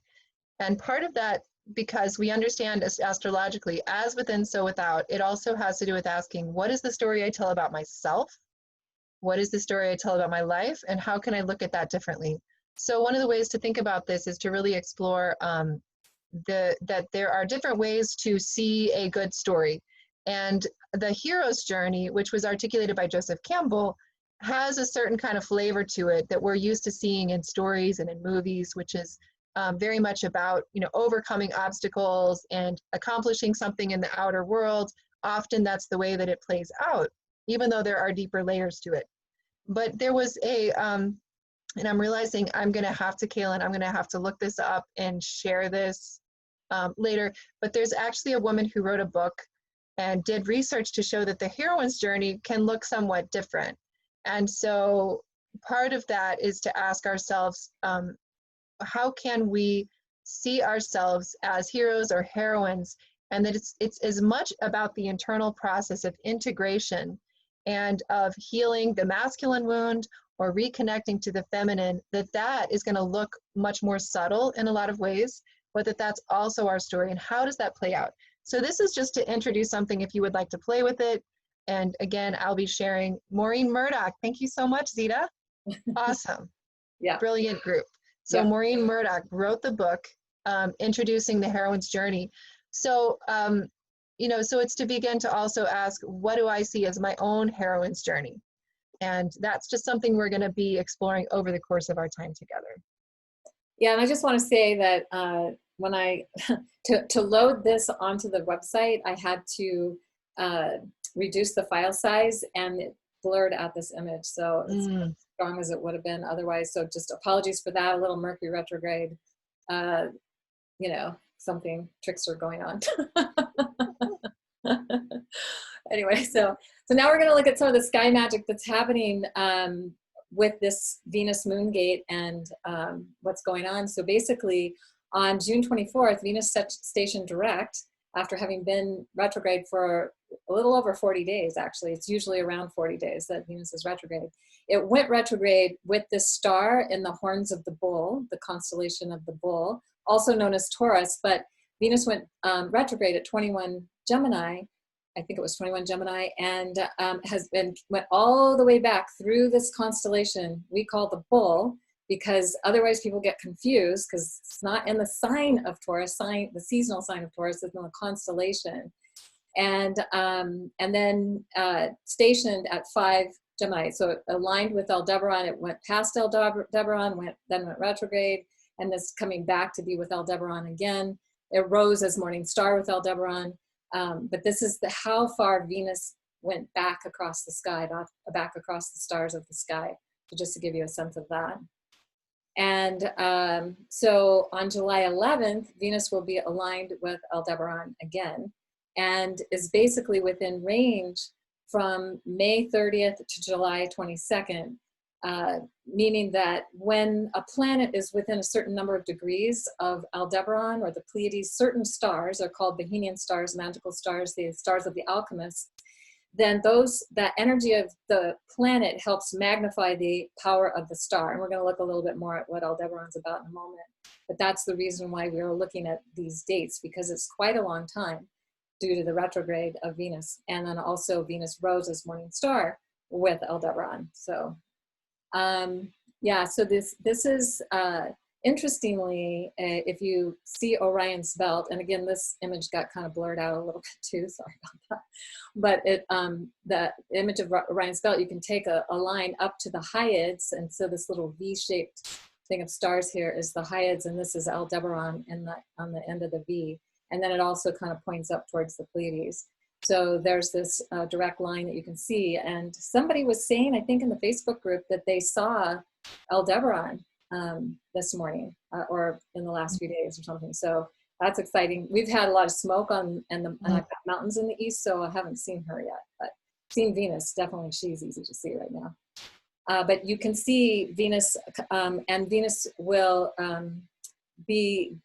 And part of that, because we understand astrologically, as within, so without, it also has to do with asking, what is the story I tell about myself? What is the story I tell about my life? And how can I look at that differently? So one of the ways to think about this is to really explore that there are different ways to see a good story. And the hero's journey, which was articulated by Joseph Campbell, has a certain kind of flavor to it that we're used to seeing in stories and in movies, which is very much about, you know, overcoming obstacles and accomplishing something in the outer world. Often that's the way that it plays out, even though there are deeper layers to it. But there was a, and I'm realizing I'm going to have to, Kaylin, I'm going to have to look this up and share this later. But there's actually a woman who wrote a book and did research to show that the heroine's journey can look somewhat different. And so part of that is to ask ourselves, how can we see ourselves as heroes or heroines, and that it's as much about the internal process of integration and of healing the masculine wound, or reconnecting to the feminine, that is going to look much more subtle in a lot of ways, but that's also our story. And how does that play out? So this is just to introduce something if you would like to play with it. And again, I'll be sharing Maureen Murdoch. Thank you so much, Zita. Awesome. Yeah. Brilliant group. So Yeah. Maureen Murdoch wrote the book, introducing the heroine's journey. So, you know, so it's to begin to also ask, what do I see as my own heroine's journey? And that's just something we're going to be exploring over the course of our time together. Yeah, and I just want to say that when I, to load this onto the website, I had to reduce the file size, and it blurred out this image. So it's not as strong as it would have been otherwise. So just apologies for that, a little Mercury retrograde, you know, something trickster going on. Anyway, so now we're going to look at some of the sky magic that's happening with this Venus moon gate and what's going on. So basically on June 24th, Venus stationed direct after having been retrograde for a little over 40 days, actually. It's usually around 40 days that Venus is retrograde. It went retrograde with this star in the horns of the bull, the constellation of the bull, also known as Taurus, but Venus went retrograde at 21 Gemini, I think it was 21 Gemini, and went all the way back through this constellation we call the bull, because otherwise people get confused because it's not in the sign of Taurus, the seasonal sign of Taurus, it's in the constellation. And then stationed at 5 Gemini. So it aligned with Aldebaran, it went past Aldebaran, then went retrograde, and this coming back to be with Aldebaran again. It rose as morning star with Aldebaran. But this is how far Venus went back across the sky, back across the stars of the sky, just to give you a sense of that. And so on July 11th, Venus will be aligned with Aldebaran again, and is basically within range from May 30th to July 22nd, meaning that when a planet is within a certain number of degrees of Aldebaran or the Pleiades, certain stars are called Bohemian stars, magical stars, the stars of the alchemists, then that energy of the planet helps magnify the power of the star. And we're going to look a little bit more at what Aldebaran's about in a moment. But that's the reason why we are looking at these dates, because it's quite a long time due to the retrograde of Venus. And then also Venus rose as morning star with Aldebaran. So yeah, so this is interestingly, if you see Orion's belt, and again, this image got kind of blurred out a little bit too, sorry about that. But the image of Orion's belt, you can take a line up to the Hyades, and so this little V-shaped thing of stars here is the Hyades, and this is Aldebaran on the end of the V. And then it also kind of points up towards the Pleiades. So there's this direct line that you can see. And somebody was saying, I think in the Facebook group, that they saw Aldebaran this morning or in the last few days or something. So that's exciting. We've had a lot of smoke and I've got mountains in the east, so I haven't seen her yet. But seen Venus, definitely she's easy to see right now. But you can see Venus, and Venus will be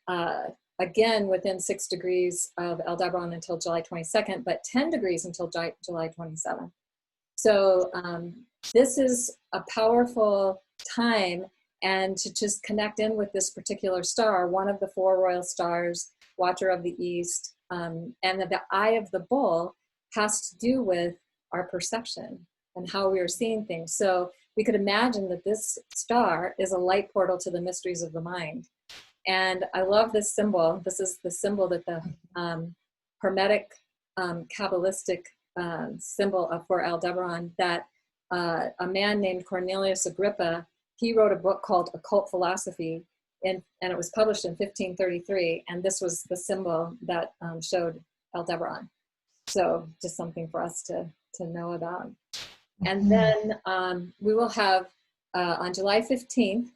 again within 6 degrees of Aldebaran until July 22nd, but 10 degrees until July 27th. So this is a powerful time, and to just connect in with this particular star, one of the 4 royal stars, Watcher of the East, and the eye of the bull has to do with our perception and how we are seeing things. So we could imagine that this star is a light portal to the mysteries of the mind. And I love this symbol. This is the symbol that the Hermetic Kabbalistic symbol for Aldebaran, that a man named Cornelius Agrippa, he wrote a book called Occult Philosophy, and it was published in 1533. And this was the symbol that showed Aldebaran. So just something for us to know about. And then we will have, on July 15th,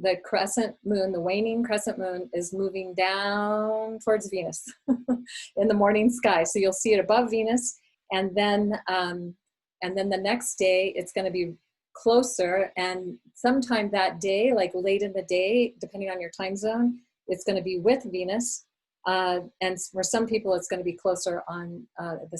the crescent moon, the waning crescent moon, is moving down towards Venus in the morning sky. So you'll see it above Venus, and then the next day it's going to be closer, and sometime that day, like late in the day, depending on your time zone, it's going to be with Venus. And for some people, it's going to be closer on the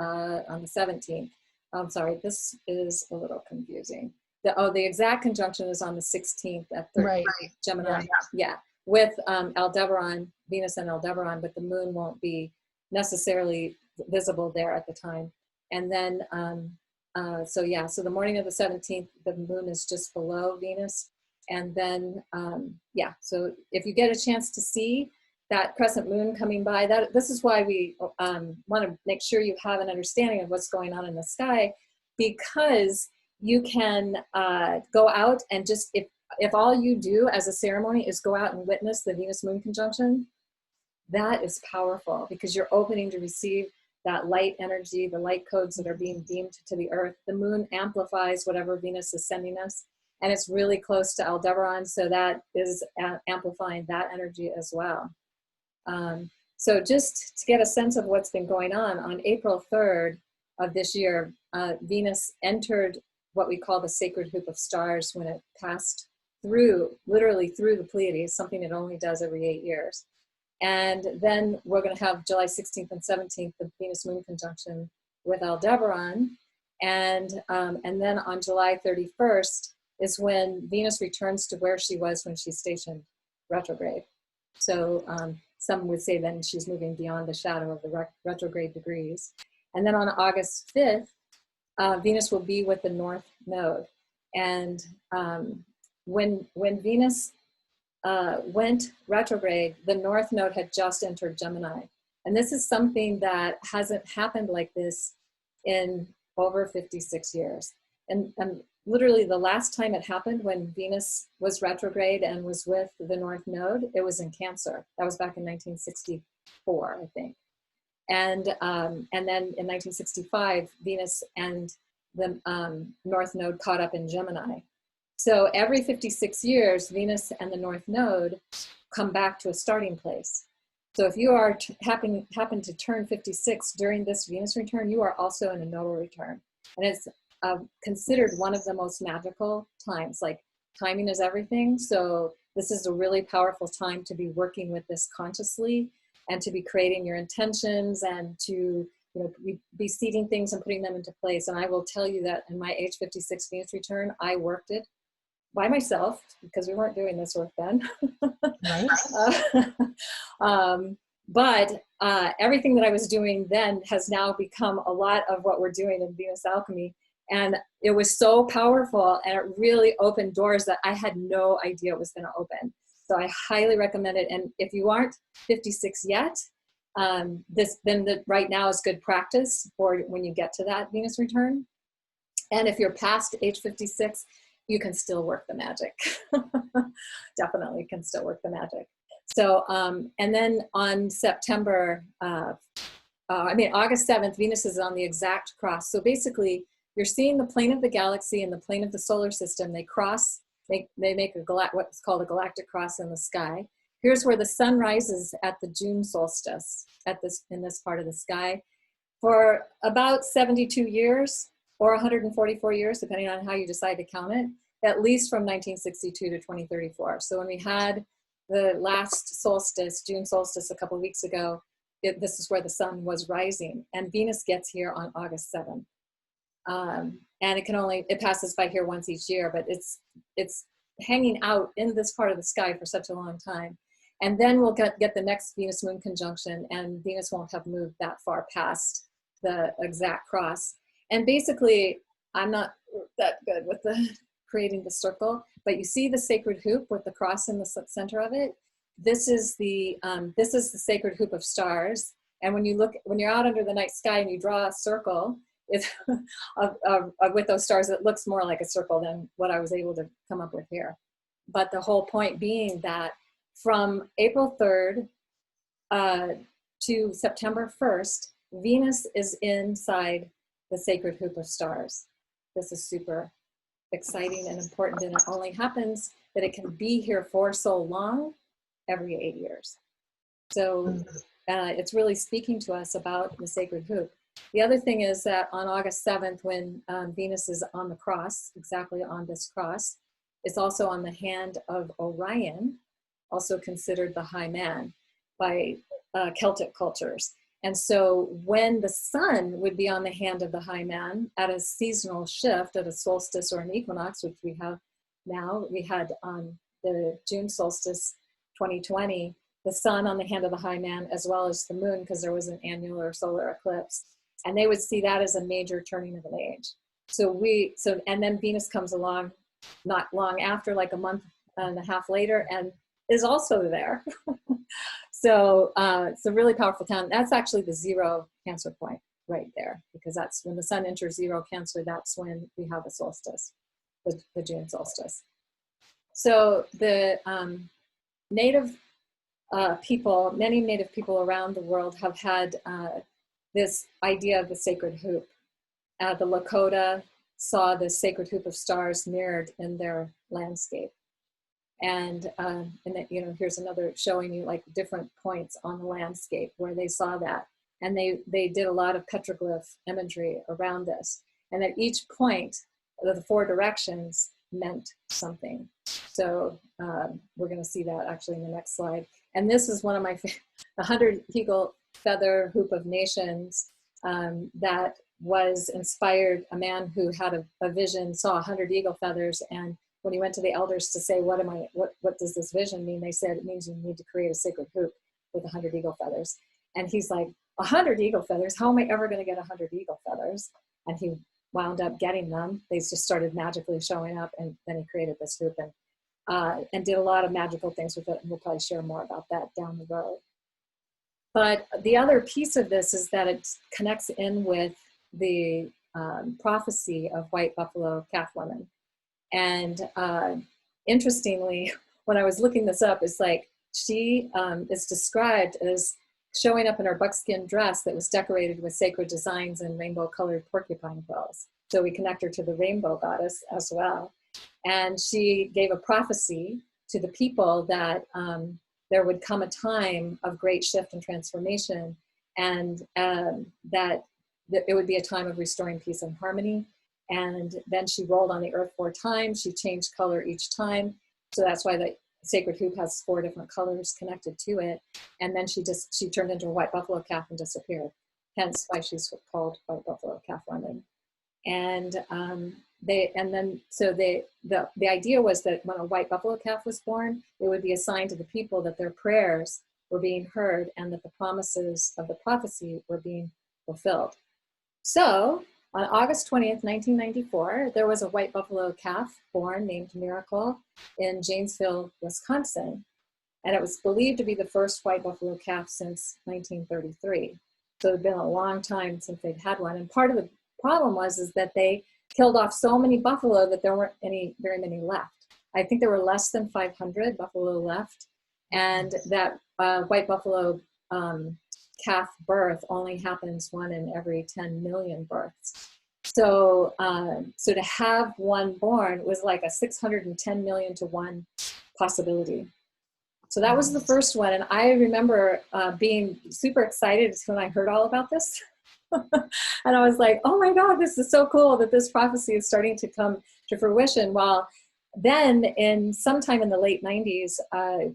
17th. I'm sorry, this is a little confusing. The exact conjunction is on the 16th at 30 Right. Gemini. Yeah, with Aldebaran, Venus and Aldebaran, but the moon won't be necessarily visible there at the time. And then, so the morning of the 17th, the moon is just below Venus. And then, so if you get a chance to see that crescent moon coming by, this is why we want to make sure you have an understanding of what's going on in the sky, because you can go out and just, if all you do as a ceremony is go out and witness the Venus moon conjunction, that is powerful, because you're opening to receive that light energy, the light codes that are being beamed to the earth. The moon amplifies whatever Venus is sending us, and it's really close to Aldebaran, so that is amplifying that energy as well. So just to get a sense of what's been going on April 3rd of this year, Venus entered what we call the sacred hoop of stars when it passed through, literally through the Pleiades, something it only does every 8 years. And then we're going to have July 16th and 17th, the Venus moon conjunction with Aldebaran. And then on July 31st is when Venus returns to where she was when she's stationed retrograde. So some would say then she's moving beyond the shadow of the retrograde degrees. And then on August 5th, Venus will be with the North Node. And when Venus went retrograde, the North Node had just entered Gemini. And this is something that hasn't happened like this in over 56 years. And literally the last time it happened, when Venus was retrograde and was with the North Node, it was in Cancer. That was back in 1964, I think. And then in 1965, Venus and the North Node caught up in Gemini. So every 56 years, Venus and the North Node come back to a starting place. So if you are happen to turn 56 during this Venus return, you are also in a nodal return. And it's considered one of the most magical times. Like, timing is everything. So this is a really powerful time to be working with this consciously, and to be creating your intentions, and to be seeding things and putting them into place. And I will tell you that in my age 56 Venus return, I worked it by myself, because we weren't doing this work then. But everything that I was doing then has now become a lot of what we're doing in Venus Alchemy. And it was so powerful, and it really opened doors that I had no idea it was going to open. So I highly recommend it. And if you aren't 56 yet, right now is good practice for when you get to that Venus return. And if you're past age 56, you can still work the magic. Definitely can still work the magic. So, and then on August 7th, Venus is on the exact cross. So basically, you're seeing the plane of the galaxy and the plane of the solar system. They cross, they make what's called a galactic cross in the sky. Here's where the sun rises at the June solstice in this part of the sky for about 72 years or 144 years, depending on how you decide to count it, at least from 1962 to 2034. So when we had the last solstice, June solstice, a couple of weeks ago, this is where the sun was rising, and Venus gets here on August 7th. And it passes by here once each year, but it's hanging out in this part of the sky for such a long time. And then we'll get the next Venus moon conjunction, and Venus won't have moved that far past the exact cross. And basically, I'm not that good with creating the circle, but you see the sacred hoop with the cross in the center of it. This is the sacred hoop of stars. And when you're out under the night sky and you draw a circle with those stars, it looks more like a circle than what I was able to come up with here. But the whole point being that from April 3rd to September 1st, Venus is inside the sacred hoop of stars. This is super exciting and important, and it only happens that it can be here for so long, every 8 years. So it's really speaking to us about the sacred hoop. The other thing is that on August 7th, when Venus is on the cross, exactly on this cross, it's also on the hand of Orion, also considered the high man by Celtic cultures. And so when the sun would be on the hand of the high man at a seasonal shift, at a solstice or an equinox, which we have now, we had on the June solstice 2020, the sun on the hand of the high man, as well as the moon, because there was an annular solar eclipse. And they would see that as a major turning of an age. And then Venus comes along not long after, like a month and a half later, and is also there. So it's a really powerful time. That's actually the 0 Cancer point right there, because that's when the sun enters 0 Cancer, that's when we have a solstice, the June solstice. So the native people, many native people around the world have had this idea of the sacred hoop. The Lakota saw the sacred hoop of stars mirrored in their landscape. And then, you know, here's another showing you like different points on the landscape where they saw that. And they did a lot of petroglyph imagery around this. And at each point of the 4 directions meant something. So we're going to see that actually in the next slide. And this is one of my, the 100 Eagle Feather Hoop of Nations that was inspired. A man who had a vision saw 100 eagle feathers, and when he went to the elders to say, what does this vision mean? They said, it means you need to create a sacred hoop with 100 eagle feathers. And he's like, 100 eagle feathers? How am I ever going to get 100 eagle feathers? And he wound up getting them. They just started magically showing up, and then he created this hoop and did a lot of magical things with it. And we'll probably share more about that down the road. But the other piece of this is that it connects in with the prophecy of white buffalo calf women. And interestingly, when I was looking this up, it's like she is described as showing up in her buckskin dress that was decorated with sacred designs and rainbow-colored porcupine quills. So we connect her to the rainbow goddess as well. And she gave a prophecy to the people that there would come a time of great shift and transformation, and that it would be a time of restoring peace and harmony. And then she rolled on the earth 4 times. She changed color each time. So that's why the sacred hoop has 4 different colors connected to it. And then she turned into a white buffalo calf and disappeared. Hence why she's called white buffalo calf woman. And the idea was that when a white buffalo calf was born, it would be a sign to the people that their prayers were being heard and that the promises of the prophecy were being fulfilled. So on August 20th, 1994, there was a white buffalo calf born named Miracle in Janesville, Wisconsin. And it was believed to be the first white buffalo calf since 1933. So it had been a long time since they'd had one. And part of the problem was that they killed off so many buffalo that there weren't very many left. I think there were less than 500 buffalo left. And that white buffalo calf birth only happens 1 in every 10 million births. So to have one born was like a 610 million to 1 possibility. So that was the first one. And I remember being super excited when I heard all about this. And I was like, oh my God, this is so cool that this prophecy is starting to come to fruition. Well, then sometime in the late 90s, I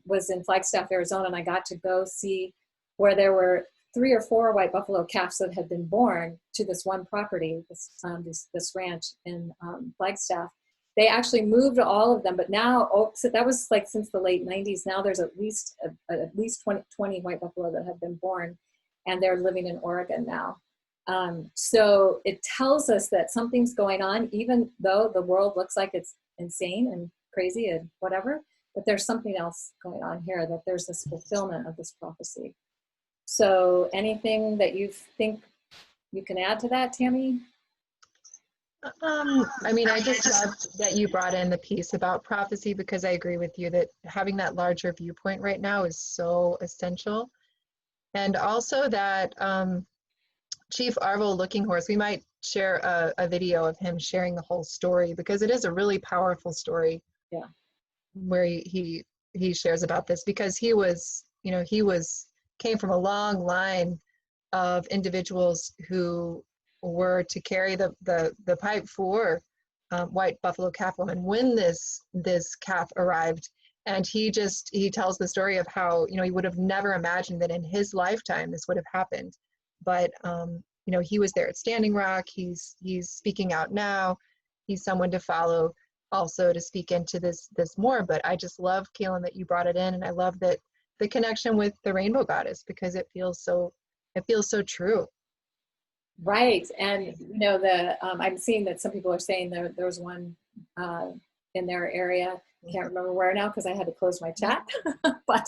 was in Flagstaff, Arizona, and I got to go see where there were 3 or 4 white buffalo calves that had been born to this one property, this ranch in Flagstaff. They actually moved all of them, but now, so that was like since the late 90s. Now there's at least 20 white buffalo that have been born, and they're living in Oregon now. So it tells us that something's going on, even though the world looks like it's insane and crazy and whatever, but there's something else going on here, that there's this fulfillment of this prophecy. So anything that you think you can add to that, Tammy? I mean, I just loved that you brought in the piece about prophecy, because I agree with you that having that larger viewpoint right now is so essential. And also that Chief Arvo Looking Horse, we might share a video of him sharing the whole story, because it is a really powerful story. Yeah. Where he shares about this, because he came from a long line of individuals who were to carry the pipe for white buffalo calf woman when this calf arrived And he tells the story of how, you know, he would have never imagined that in his lifetime this would have happened. But, you know, he was there at Standing Rock. He's speaking out now. He's someone to follow, also to speak into this more. But I just love, Kaylin, that you brought it in. And I love that the connection with the rainbow goddess, because it feels so true. Right. And, you know, I'm seeing that some people are saying there was one in their area. Can't remember where now because I had to close my chat. but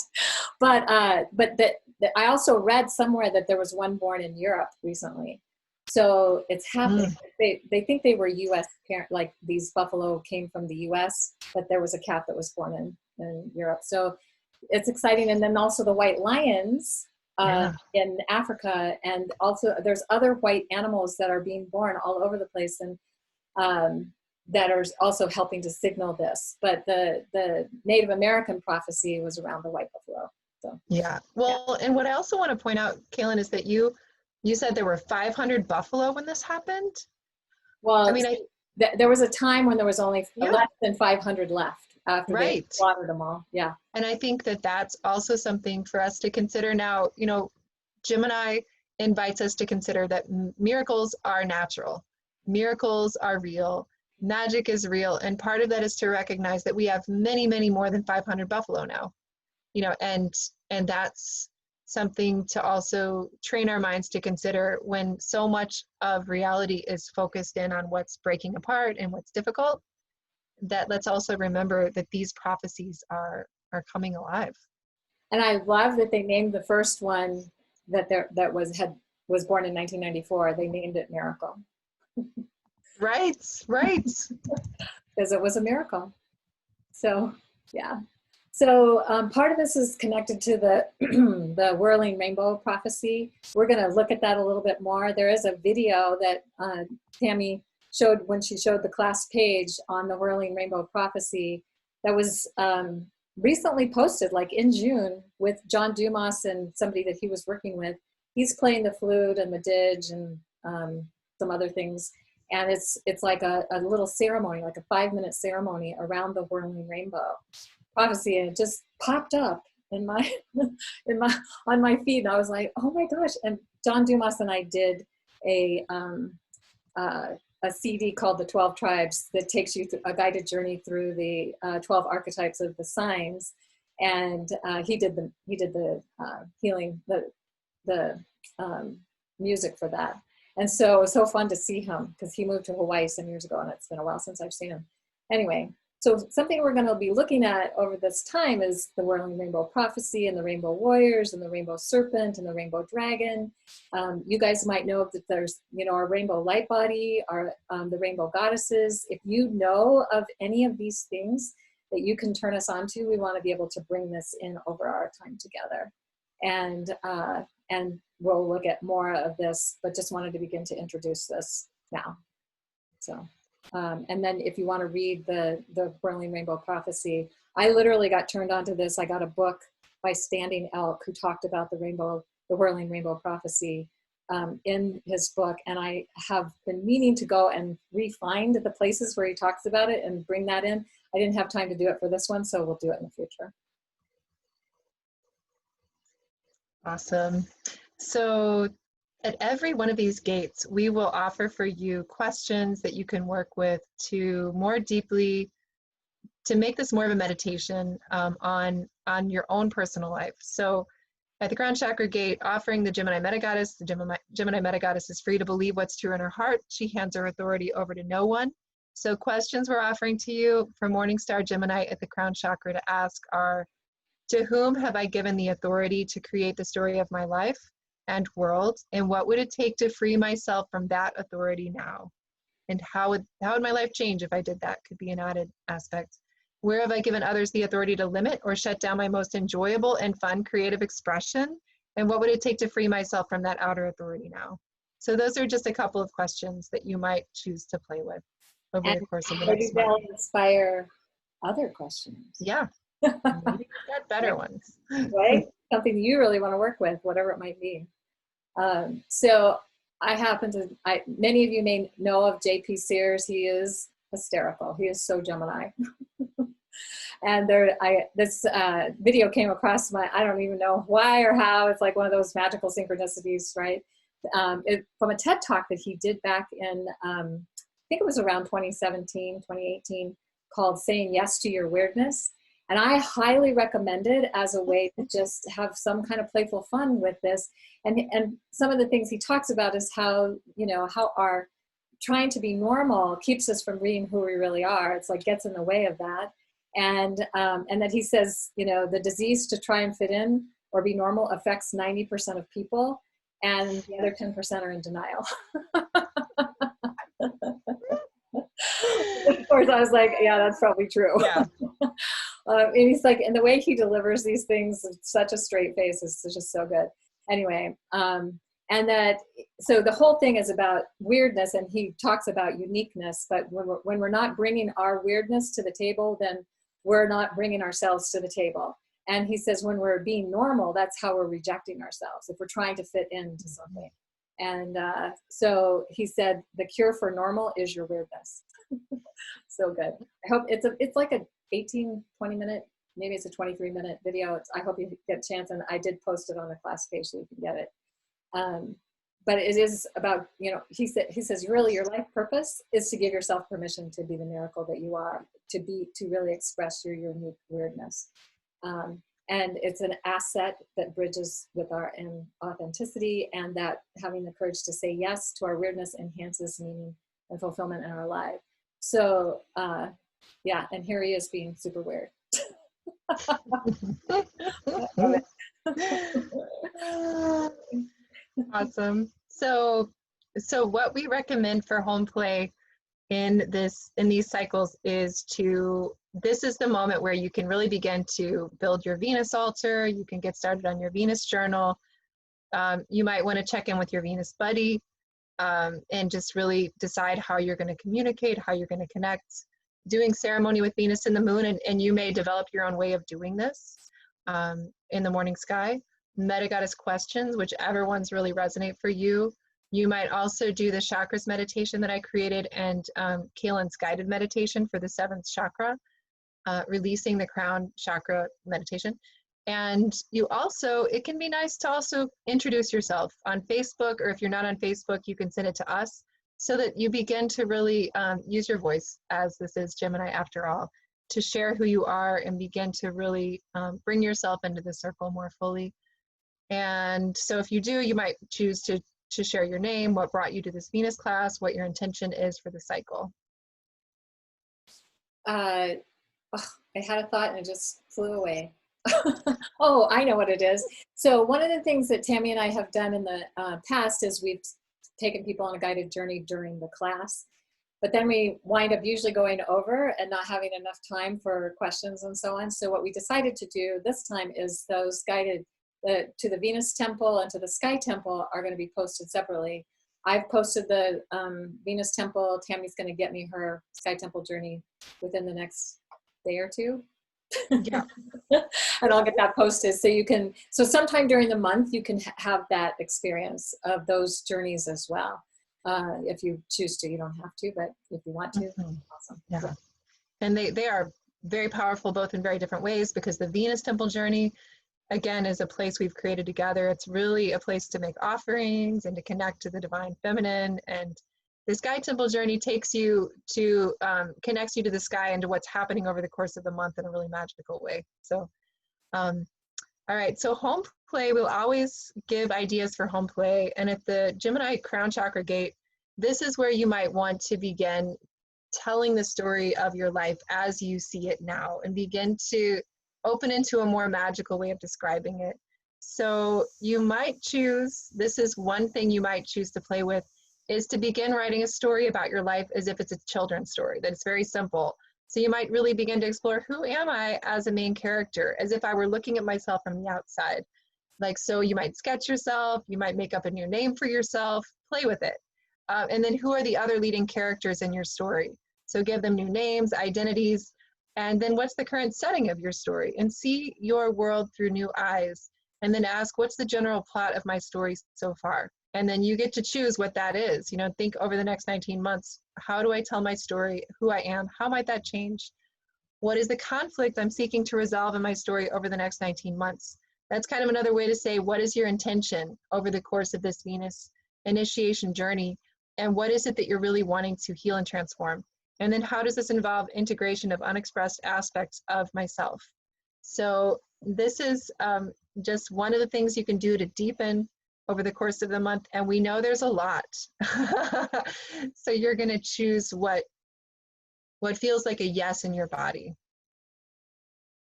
I also read somewhere that there was one born in Europe recently. So it's happening. They think they were U.S. parent, like these buffalo came from the U.S., but there was a calf that was born in Europe. So it's exciting. And then also the white lions in Africa, and also there's other white animals that are being born all over the place, and that are also helping to signal this. But the Native American prophecy was around the white buffalo. So yeah. Well, and what I also want to point out, Kaylin, is that you said there were 500 buffalo when this happened. Well, I mean, there was a time when there was only less than 500 left after they slaughtered them all. Yeah. And I think that that's also something for us to consider now. You know, Gemini invites us to consider that miracles are natural. Miracles are real. Magic is real. And part of that is to recognize that we have many, many more than 500 buffalo now. You know, and that's something to also train our minds to consider when so much of reality is focused in on what's breaking apart and what's difficult. That let's also remember that these prophecies are coming alive. And I love that they named the first one that was born in 1994. They named it Miracle. Right. Because it was a miracle. So yeah. So part of this is connected to the the whirling rainbow prophecy. We're going to look at that a little bit more. There is a video that Tammy showed when she showed the class page on the whirling rainbow prophecy that was recently posted, like in June, with John Dumas and somebody that he was working with. He's playing the flute and the didge and some other things. And it's like a little ceremony, like a 5-minute ceremony around the whirling rainbow prophecy, and it just popped up in my on my feed, and I was like, oh my gosh. And John Dumas and I did a CD called The 12 Tribes that takes you through a guided journey through the 12 archetypes of the signs, and he did the healing, the music for that. And so it was so fun to see him because he moved to Hawaii some years ago, and it's been a while since I've seen him. Anyway, so something we're going to be looking at over this time is the whirling rainbow prophecy and the rainbow warriors and the rainbow serpent and the rainbow dragon. You guys might know that there's, you know, our rainbow light body, our the rainbow goddesses. If you know of any of these things that you can turn us on to, we want to be able to bring this in over our time together. And we'll look at more of this, but just wanted to begin to introduce this now. So. And then if you want to read the whirling rainbow prophecy, I literally got turned on to this. I got a book by Standing Elk who talked about the whirling rainbow prophecy in his book. And I have been meaning to go and re-find the places where he talks about it and bring that in. I didn't have time to do it for this one, so we'll do it in the future. Awesome. So at every one of these gates, we will offer for you questions that you can work with to more deeply, to make this more of a meditation on your own personal life. So at the crown chakra gate, offering the Gemini metagoddess, the Gemini metagoddess is free to believe what's true in her heart. She hands her authority over to no one. So questions we're offering to you for Morningstar Gemini at the crown chakra to ask are, to whom have I given the authority to create the story of my life and world, and what would it take to free myself from that authority now? And how would my life change if I did that? Could be an added aspect. Where have I given others the authority to limit or shut down my most enjoyable and fun creative expression? And what would it take to free myself from that outer authority now? So those are just a couple of questions that you might choose to play with over the course of the next month. Maybe they'll inspire other questions. Yeah, maybe get better ones. Right? Something you really want to work with, whatever it might be. So many of you may know of J.P. Sears. He is hysterical. He is so Gemini. And this video came across I don't even know why or how. It's like one of those magical synchronicities, right? From a TED Talk that he did back in, I think it was around 2017, 2018, called Saying Yes to Your Weirdness. And I highly recommend it as a way to just have some kind of playful fun with this. And some of the things he talks about is how, how our trying to be normal keeps us from being who we really are. It's like gets in the way of that. And that he says, the disease to try and fit in or be normal affects 90% of people, and the other 10% are in denial. Of course, I was like, yeah, that's probably true. Yeah. And he's like, and the way he delivers these things, such a straight face, is just so good. Anyway, so the whole thing is about weirdness, and he talks about uniqueness. But when we're not bringing our weirdness to the table, then we're not bringing ourselves to the table. And he says when we're being normal, that's how we're rejecting ourselves, if we're trying to fit into something. And so he said the cure for normal is your weirdness. So good. I hope it's like a 18, 20 minute, maybe it's a 23-minute video. I hope you get a chance, and I did post it on the class page so you can get it. But it is about, he says really your life purpose is to give yourself permission to be the miracle that you are, to really express your unique weirdness. And it's an asset that bridges with our authenticity, and that having the courage to say yes to our weirdness enhances meaning and fulfillment in our life. So yeah, and here he is being super weird. Awesome. So what we recommend for home play in these cycles is this is the moment where you can really begin to build your Venus altar. You can get started on your Venus journal. You might want to check in with your Venus buddy, and just really decide how you're going to communicate, how you're going to connect, doing ceremony with Venus and the moon, and you may develop your own way of doing this in the morning sky. Meta Goddess questions, whichever ones really resonate for you. You might also do the chakras meditation that I created, and Kaylin's guided meditation for the 7th chakra, releasing the crown chakra meditation. And it can be nice to also introduce yourself on Facebook, or if you're not on Facebook, you can send it to us, so that you begin to really use your voice, as this is Gemini after all, to share who you are and begin to really bring yourself into the circle more fully. And so if you do, you might choose to share your name, what brought you to this Venus class, what your intention is for the cycle. I had a thought and it just flew away. Oh, I know what it is. So one of the things that Tammy and I have done in the past is we've taken people on a guided journey during the class, but then we wind up usually going over and not having enough time for questions and so on. So what we decided to do this time is those guided to the Venus temple and to the Sky temple are going to be posted separately. I've posted the Venus temple. Tammy's going to get me her Sky temple journey within the next day or two. Yeah. And I'll get that posted, so sometime during the month you can have that experience of those journeys as well. If you choose to, you don't have to, but if you want to, awesome. Yeah. And they are very powerful, both in very different ways, because the Venus temple journey, again, is a place we've created together. It's really a place to make offerings and to connect to the divine feminine. And the Sky temple journey takes you to, connects you to the sky and to what's happening over the course of the month in a really magical way. So, all right, so home play, we'll always give ideas for home play. And at the Gemini crown chakra gate, this is where you might want to begin telling the story of your life as you see it now, and begin to open into a more magical way of describing it. So you might choose, this is one thing you might choose to play with, is to begin writing a story about your life as if it's a children's story, that it's very simple. So you might really begin to explore, who am I as a main character, as if I were looking at myself from the outside. Like, so you might sketch yourself, you might make up a new name for yourself, play with it. And then who are the other leading characters in your story? So give them new names, identities, and then what's the current setting of your story? And see your world through new eyes. And then ask, what's the general plot of my story so far? And then you get to choose what that is. Think over the next 19 months, how do I tell my story, who I am, how might that change? what is the conflict I'm seeking to resolve in my story over the next 19 months? That's kind of another way to say, what is your intention over the course of this Venus initiation journey? And what is it that you're really wanting to heal and transform? And then how does this involve integration of unexpressed aspects of myself? So this is just one of the things you can do to deepen over the course of the month. And we know there's a lot. So you're going to choose what feels like a yes in your body.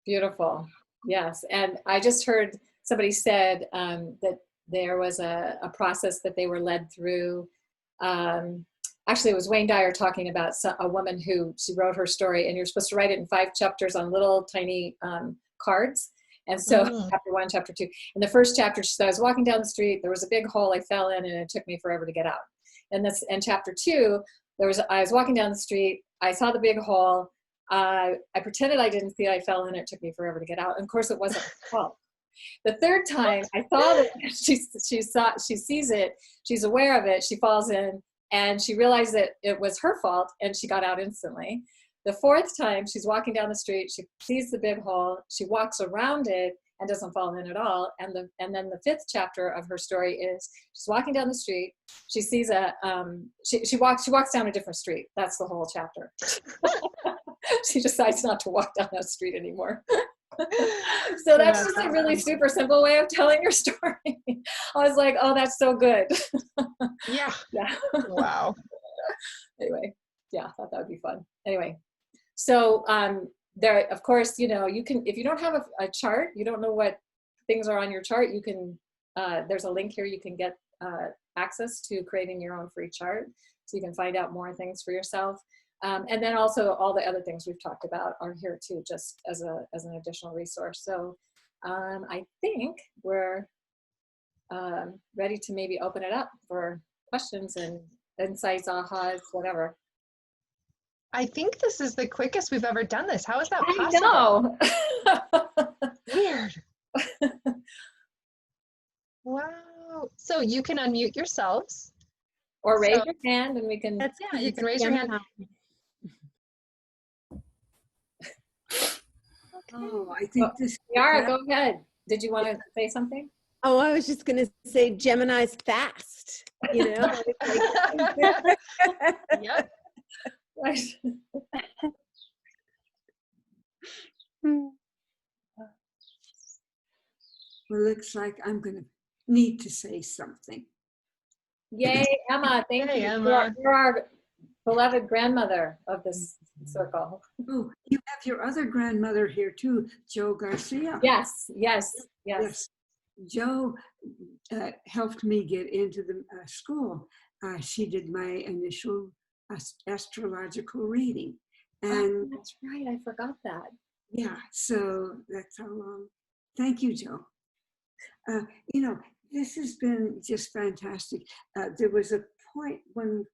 Beautiful. Yes. And I just heard somebody said that there was a process that they were led through. Actually, it was Wayne Dyer talking about a woman who, she wrote her story, and you're supposed to write it in 5 chapters on little tiny cards. And so chapter 1, chapter 2. In the first chapter, she said, I was walking down the street, there was a big hole I fell in, and it took me forever to get out. And chapter 2, I was walking down the street, I saw the big hole, I pretended I didn't see it, I fell in, it took me forever to get out. And of course, it wasn't my fault. The third time, I saw that she sees it, she's aware of it, she falls in, and she realized that it was her fault, and she got out instantly. The fourth time, she's walking down the street, she sees the big hole, she walks around it and doesn't fall in at all. And then the 5th chapter of her story is she's walking down the street, she sees she walks down a different street. That's the whole chapter. She decides not to walk down that street anymore. So that's just a really super simple way of telling your story. I was like, oh, that's so good. Yeah. Yeah. Wow. Anyway, yeah, I thought that would be fun. Anyway, so there, of course, you know, you can, if you don't have a chart, you don't know what things are on your chart, you can, there's a link here, you can get access to creating your own free chart. So you can find out more things for yourself. And then also all the other things we've talked about are here too, just as an additional resource. So I think we're ready to maybe open it up for questions and insights, ahas, whatever. I think this is the quickest we've ever done this. How is that possible? I know. Weird. Wow. So you can unmute yourselves. Or raise your hand and we can. Yeah, you can raise your hand. Oh, I think this. Yara, go ahead. Did you want to say something? Oh, I was just going to say Gemini's fast, you know? Yep. Right. Well, looks like I'm going to need to say something. Yay, Emma. Thank you. Emma. You're our beloved grandmother of this circle. Oh, you have your other grandmother here too, Joe Garcia. Yes, yes, yes. Yes. Joe helped me get into the school. She did my initial astrological reading. And that's right, I forgot that. Yeah, so that's how long. Thank you, Joe. You know, this has been just fantastic. There was a point when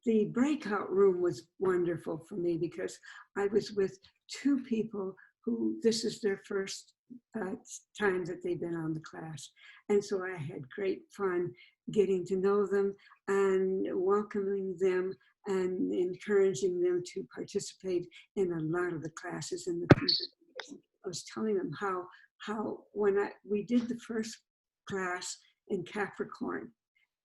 the breakout room was wonderful for me because I was with 2 people who this is their first time that they've been on the class. And so I had great fun getting to know them and welcoming them and encouraging them to participate in a lot of the classes in the future. I was telling them how when we did the first class in Capricorn,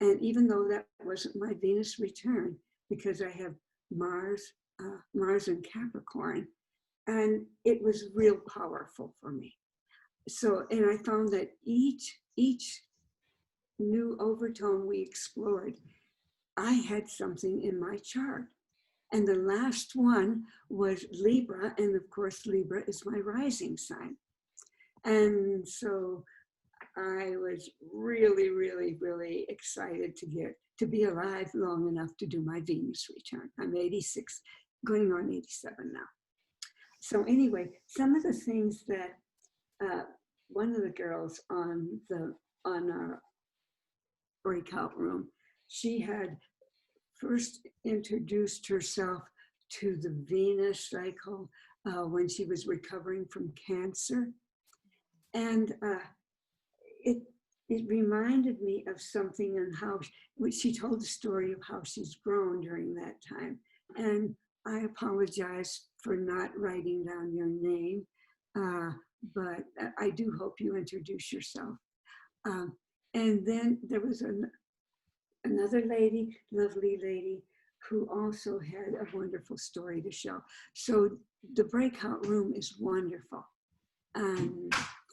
and even though that wasn't my Venus return, because I have Mars in Capricorn, and it was real powerful for me. So, and I found that each new overtone we explored, I had something in my chart. And the last one was Libra, and of course Libra is my rising sign. And so I was really, really, really excited to be alive long enough to do my Venus return. I'm 86, going on 87 now. So anyway, some of the things that one of the girls on our breakout room, she had first introduced herself to the Venus cycle when she was recovering from cancer. And it reminded me of something and how she told the story of how she's grown during that time. And I apologize for not writing down your name, but I do hope you introduce yourself. And then there was another lady, lovely lady, who also had a wonderful story to show. So the breakout room is wonderful.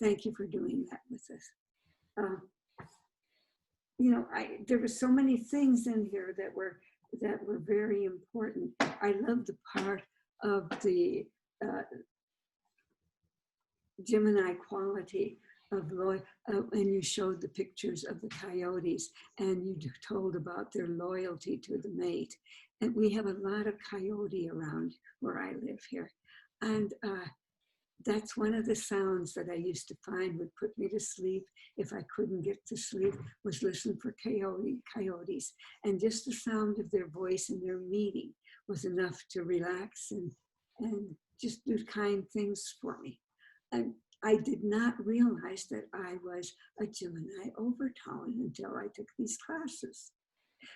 Thank you for doing that with us. You know, there were so many things in here that were very important. I love the part of the Gemini quality of and you showed the pictures of the coyotes, and you told about their loyalty to the mate. And we have a lot of coyote around where I live here. And that's one of the sounds that I used to find would put me to sleep if I couldn't get to sleep, was listen for coyotes. And just the sound of their voice and their meeting was enough to relax and just do kind things for me. And I did not realize that I was a Gemini overtone until I took these classes.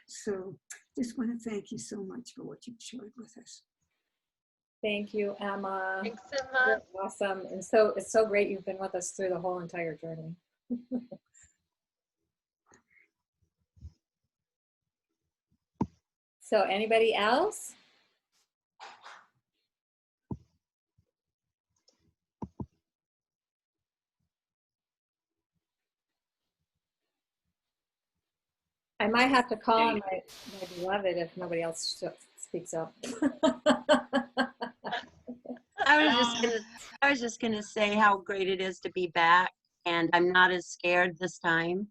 So just want to thank you so much for what you've shared with us. Thank you, Emma. Thanks, Emma. You're awesome. And so it's so great you've been with us through the whole entire journey. So anybody else? I might have to call on my beloved if nobody else speaks up. I was just gonna say how great it is to be back, and I'm not as scared this time.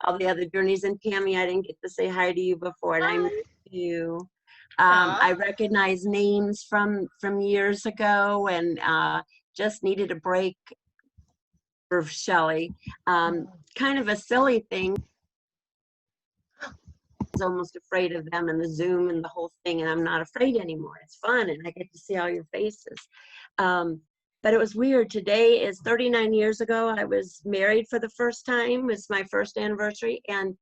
All the other journeys, and Tammy, I didn't get to say hi to you before, and I miss you. I recognize names from years ago, and just needed a break for Shelley. Kind of a silly thing. I was almost afraid of them and the Zoom and the whole thing, and I'm not afraid anymore. It's fun, and I get to see all your faces. But it was weird. Today is 39 years ago. I was married for the first time. It's my first anniversary, and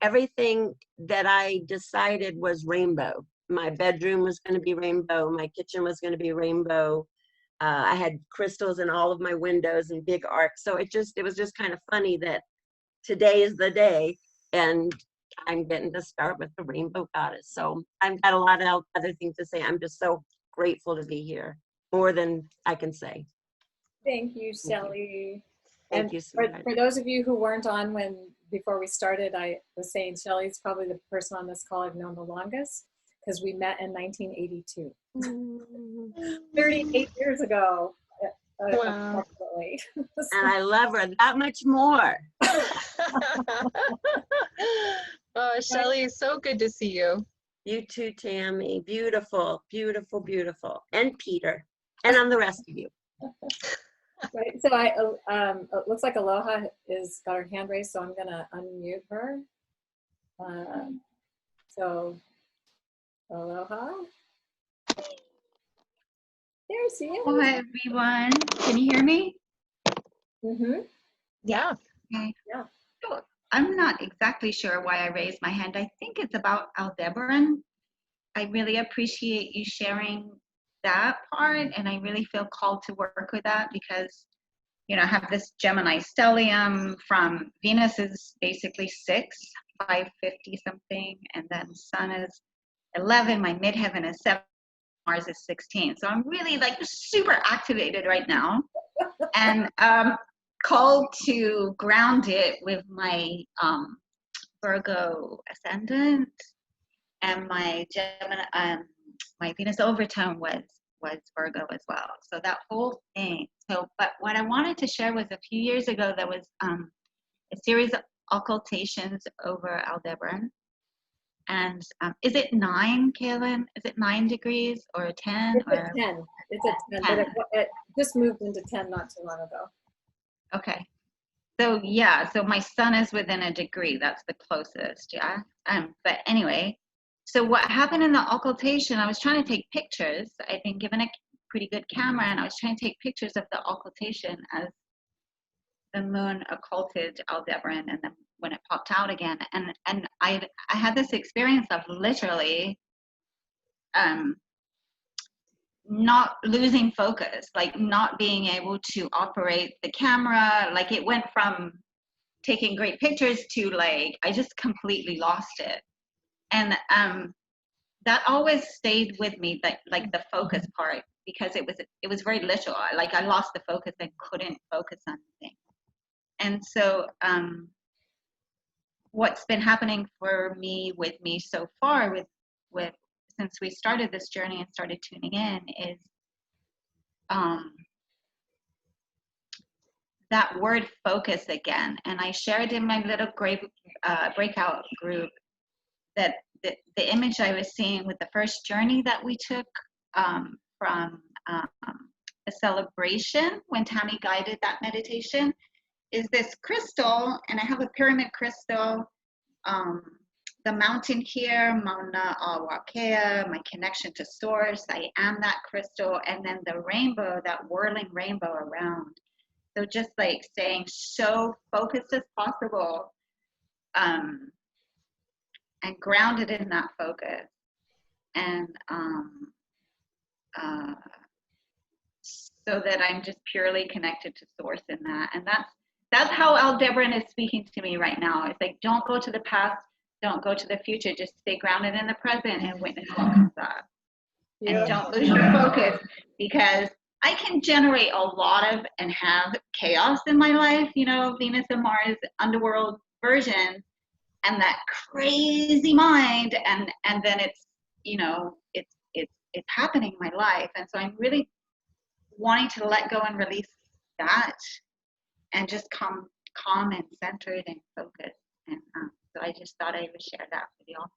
everything that I decided was rainbow. My bedroom was going to be rainbow. My kitchen was going to be rainbow. I had crystals in all of my windows and big arcs. So it was just kind of funny that today is the day, and I'm getting to start with the Rainbow Goddess. So I've got a lot of other things to say. I'm just so grateful to be here, more than I can say. Thank you, Shelley. Thank you so much. For those of you who weren't on before we started, I was saying Shelley's probably the person on this call I've known the longest, because we met in 1982. 38 years ago. Wow. And I love her that much more. Oh, Shelley, so good to see you. You too, Tammy. Beautiful, beautiful, beautiful. And Peter. And on the rest of you. Right. So it looks like Aloha got her hand raised, so I'm gonna unmute her. So Aloha. There's you. Hi everyone. Can you hear me? Mm-hmm. Yeah. Okay. Yeah. So I'm not exactly sure why I raised my hand. I think it's about Aldebaran. I really appreciate you sharing that part, and I really feel called to work with that because, you know, I have this Gemini stellium from Venus is basically 6, 550 something, and then Sun is 11, my midheaven is 7, Mars is 16. So I'm really like super activated right now, and called to ground it with my Virgo ascendant, and my Gemini, my Venus overtone was Virgo as well. So that whole thing. So, but what I wanted to share was a few years ago there was a series of occultations over Aldebaran. And is it 9, Kaylin? Is it 9 degrees or 10? It's a 10. It's a 10. But it just moved into 10 not too long ago. Okay. So yeah, so my sun is within a degree. That's the closest, yeah. But anyway, so what happened in the occultation, I was trying to take pictures. I'd been given a pretty good camera, and I was trying to take pictures of the occultation as the moon occulted Aldebaran, and then when it popped out again, and I had this experience of literally not losing focus, like not being able to operate the camera. Like it went from taking great pictures to like, I just completely lost it. And that always stayed with me, like the focus part, because it was very literal. Like I lost the focus and couldn't focus on things. And so what's been happening for me so far with since we started this journey and started tuning in is that word focus again. And I shared in my little breakout group that the image I was seeing with the first journey that we took from a celebration when Tammy guided that meditation is this crystal, and I have a pyramid crystal, the mountain here, Mauna Awakea, my connection to source, I am that crystal, and then the rainbow, that whirling rainbow around. So just like staying so focused as possible, and grounded in that focus, and so that I'm just purely connected to source in that. And that's how Aldebaran is speaking to me right now. It's like, don't go to the past, don't go to the future, just stay grounded in the present and witness what comes up. Yeah. And don't lose your focus, because I can generate a lot of and have chaos in my life, you know, Venus and Mars underworld version, and that crazy mind, and then it's, you know, it's happening in my life. And so I'm really wanting to let go and release that and just come calm and centered and focused. And so I just thought I would share that with you all.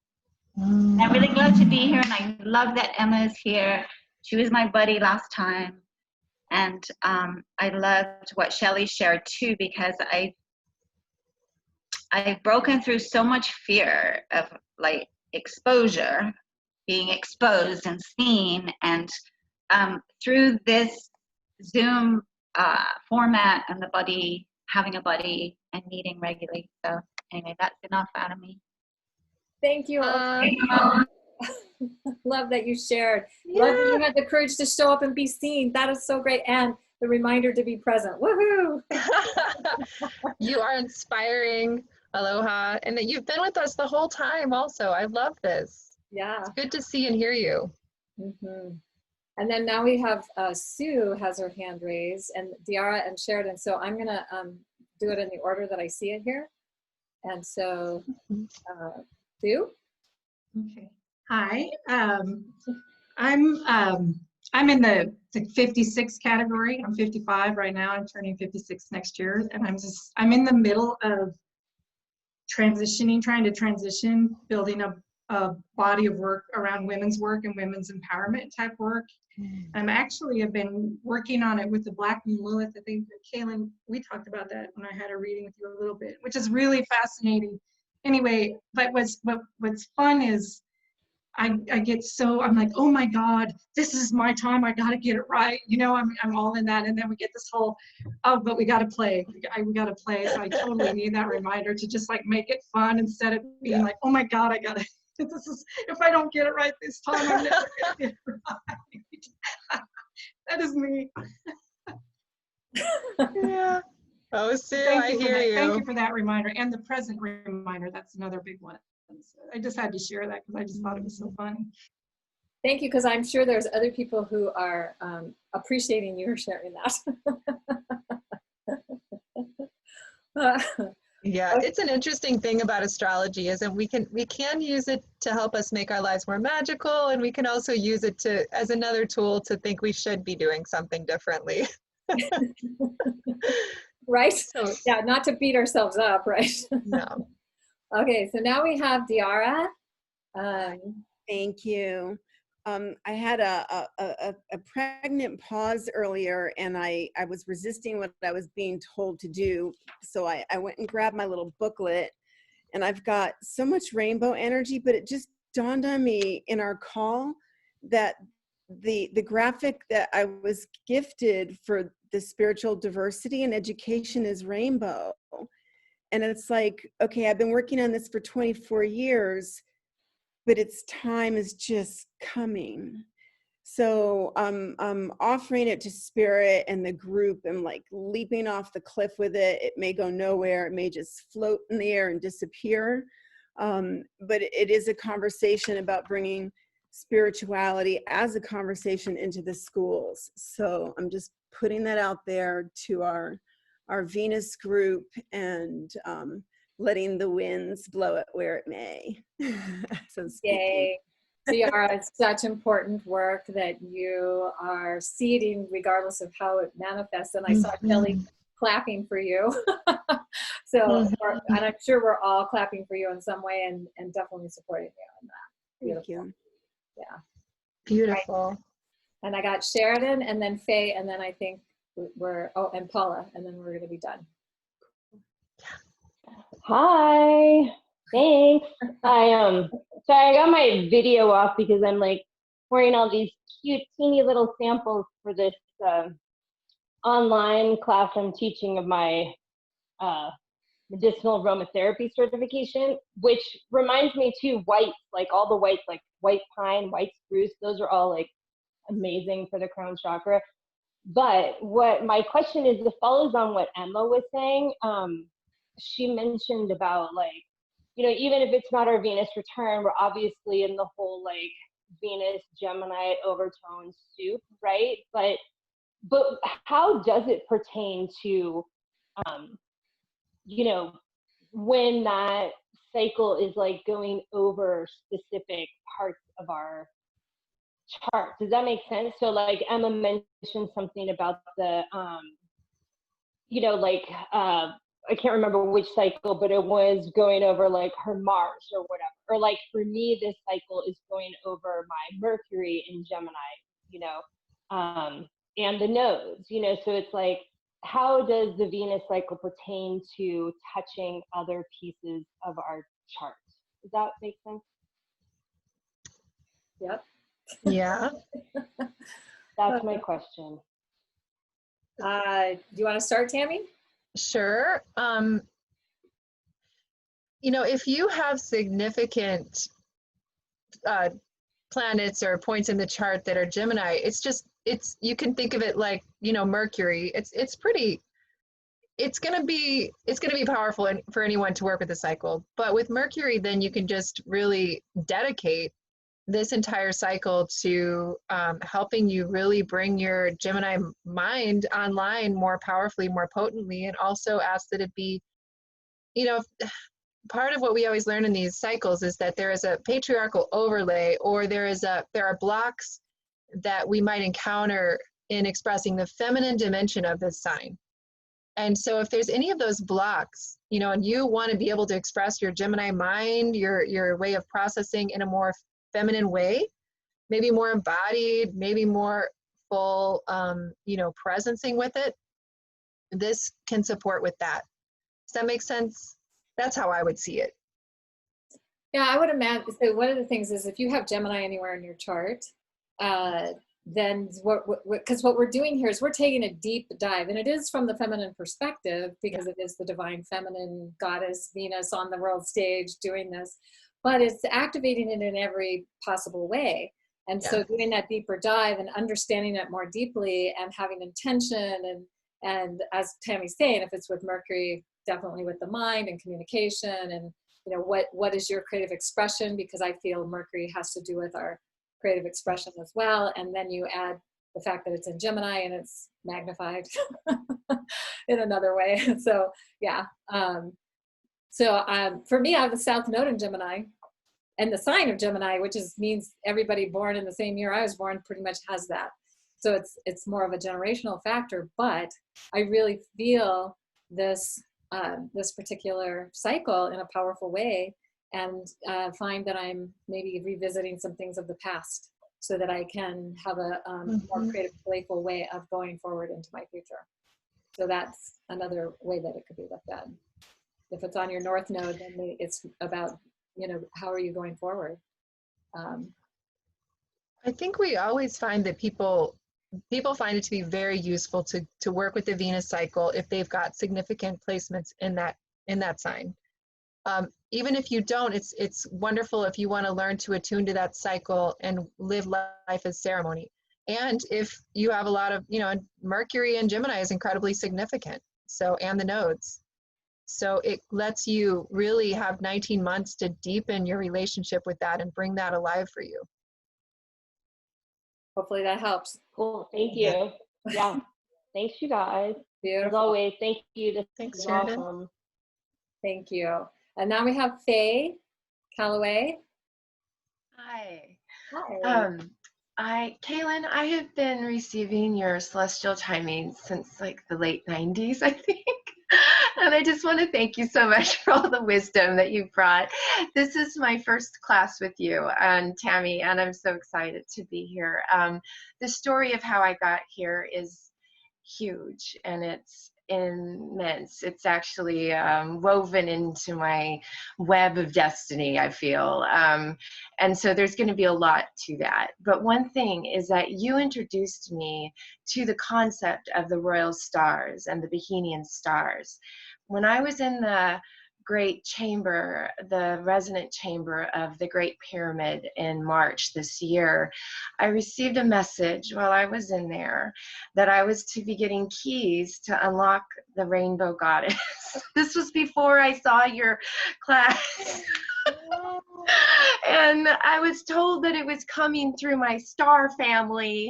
I'm really glad to be here, and I love that Emma is here. She was my buddy last time. And I loved what Shelley shared too, because I've broken through so much fear of like exposure, being exposed and seen, and through this Zoom format and having a buddy and meeting regularly. So anyway, that's enough out of me. Thank you. Love that you shared. Yeah. Love that you had the courage to show up and be seen. That is so great. And the reminder to be present. Woohoo! You are inspiring. Aloha. And that you've been with us the whole time also. I love this. Yeah. It's good to see and hear you. Mm-hmm. And then now we have Sue has her hand raised, and Diara and Sheridan. So I'm going to do it in the order that I see it here. And so, Sue? Okay. Hi. I'm in the 56 category. I'm 55 right now. I'm turning 56 next year. And I'm in the middle of trying to transition, building a body of work around women's work and women's empowerment type work. I've been working on it with the Black Moon Lilith. I think Kaylin, we talked about that when I had a reading with you a little bit, which is really fascinating. Anyway, but what's fun is I'm like, oh my God, this is my time. I got to get it right. You know, I'm all in that. And then we get this whole, oh, but we got to play. We got to play. So I totally need that reminder to just like make it fun instead of being like, oh my God, I got to, if I don't get it right this time, I'm never going to get it right. That is me. Yeah. Oh, Sue, I hear you. Thank you for that reminder. And the present reminder, that's another big one. So I just had to share that because I just thought it was so funny. Thank you, because I'm sure there's other people who are appreciating you sharing that. Yeah, it's an interesting thing about astrology is that we can use it to help us make our lives more magical, and we can also use it as another tool to think we should be doing something differently. Right? So, yeah, not to beat ourselves up, right? No. Okay, so now we have Diara. Thank you. I had a pregnant pause earlier, and I was resisting what I was being told to do. So I went and grabbed my little booklet, and I've got so much rainbow energy, but it just dawned on me in our call that the graphic that I was gifted for the spiritual diversity and education is rainbow. And it's like, okay, I've been working on this for 24 years, but its time is just coming. So I'm offering it to spirit and the group, and like leaping off the cliff with it. It may go nowhere. It may just float in the air and disappear. But it is a conversation about bringing spirituality as a conversation into the schools. So I'm just putting that out there to our Venus group, and letting the winds blow it where it may. So speaking. Yay. Ciara, it's such important work that you are seeding regardless of how it manifests. And I saw Kelly clapping for you. So, and I'm sure we're all clapping for you in some way, and definitely supporting you in that. Thank you. Yeah. Beautiful. Right. And I got Sheridan, and then Faye, and then I think and Paula, and then we're going to be done. Hi, thanks. So I got my video off because I'm like wearing all these cute, teeny little samples for this online class I'm teaching of my medicinal aromatherapy certification, which reminds me too, whites, like all the whites, like white pine, white spruce, those are all like amazing for the crown chakra. But what my question is, it follows on what Emma was saying. She mentioned about like, you know, even if it's not our Venus return, we're obviously in the whole like Venus Gemini overtone soup, right? But how does it pertain to, you know, when that cycle is like going over specific parts of our chart? Does that make sense? So like Emma mentioned something about the, you know, like, I can't remember which cycle, but it was going over like her Mars or whatever. Or like for me, this cycle is going over my Mercury in Gemini, you know, and the nodes, you know, so it's like, how does the Venus cycle pertain to touching other pieces of our chart? Does that make sense? Yep. Yeah. That's my question. Do you want to start, Tammy? Sure. You know, if you have significant planets or points in the chart that are Gemini, you can think of it like, you know, Mercury. It's gonna be powerful for anyone to work with the cycle. But with Mercury, then you can just really dedicate this entire cycle to helping you really bring your Gemini mind online more powerfully, more potently, and also ask that it be, you know, part of what we always learn in these cycles is that there is a patriarchal overlay, or there are blocks that we might encounter in expressing the feminine dimension of this sign. And so if there's any of those blocks, you know, and you want to be able to express your Gemini mind, your way of processing in a more feminine way, maybe more embodied, maybe more full, you know, presencing with it, this can support with that. Does that make sense? That's how I would see it. Yeah, I would imagine. So one of the things is if you have Gemini anywhere in your chart, then because what we're doing here is we're taking a deep dive, and it is from the feminine perspective because it is the divine feminine goddess Venus on the world stage doing this, but it's activating it in every possible way. And so doing that deeper dive and understanding it more deeply and having intention, and as Tammy's saying, if it's with Mercury, definitely with the mind and communication, and you know, what is your creative expression, because I feel Mercury has to do with our creative expression as well. And then you add the fact that it's in Gemini and it's magnified in another way. So yeah. For me, I have the South Node in Gemini, and the sign of Gemini, which means everybody born in the same year I was born pretty much has that. So it's more of a generational factor, but I really feel this particular cycle in a powerful way, and find that I'm maybe revisiting some things of the past so that I can have a more creative, playful way of going forward into my future. So that's another way that it could be looked at. If it's on your North Node, then it's about, you know, how are you going forward? I think we always find that people find it to be very useful to work with the Venus cycle if they've got significant placements in that sign. even if you don't, it's wonderful if you want to learn to attune to that cycle and live life as ceremony. And if you have a lot of, you know, Mercury and Gemini is incredibly significant. So, and the nodes. So it lets you really have 19 months to deepen your relationship with that and bring that alive for you. Hopefully that helps. Cool. Thank you. Yeah. Thanks, you guys. Beautiful. As always, thank you. This Thanks, is Sheridan. awesome. Thank you. And now we have Faye Calloway. Hi. Hi. Kaylin, I have been receiving your celestial timing since like the late 90s, I think. And I just want to thank you so much for all the wisdom that you brought. This is my first class with you and Tammy, and I'm so excited to be here. The story of how I got here is huge, and it's immense. It's actually woven into my web of destiny, I feel. And so there's going to be a lot to that. But one thing is that you introduced me to the concept of the royal stars and the Bohemian stars. When I was in the great chamber, the resonant chamber of the Great Pyramid in March this year, I received a message while I was in there that I was to be getting keys to unlock the rainbow goddess. This was before I saw your class. And I was told that it was coming through my star family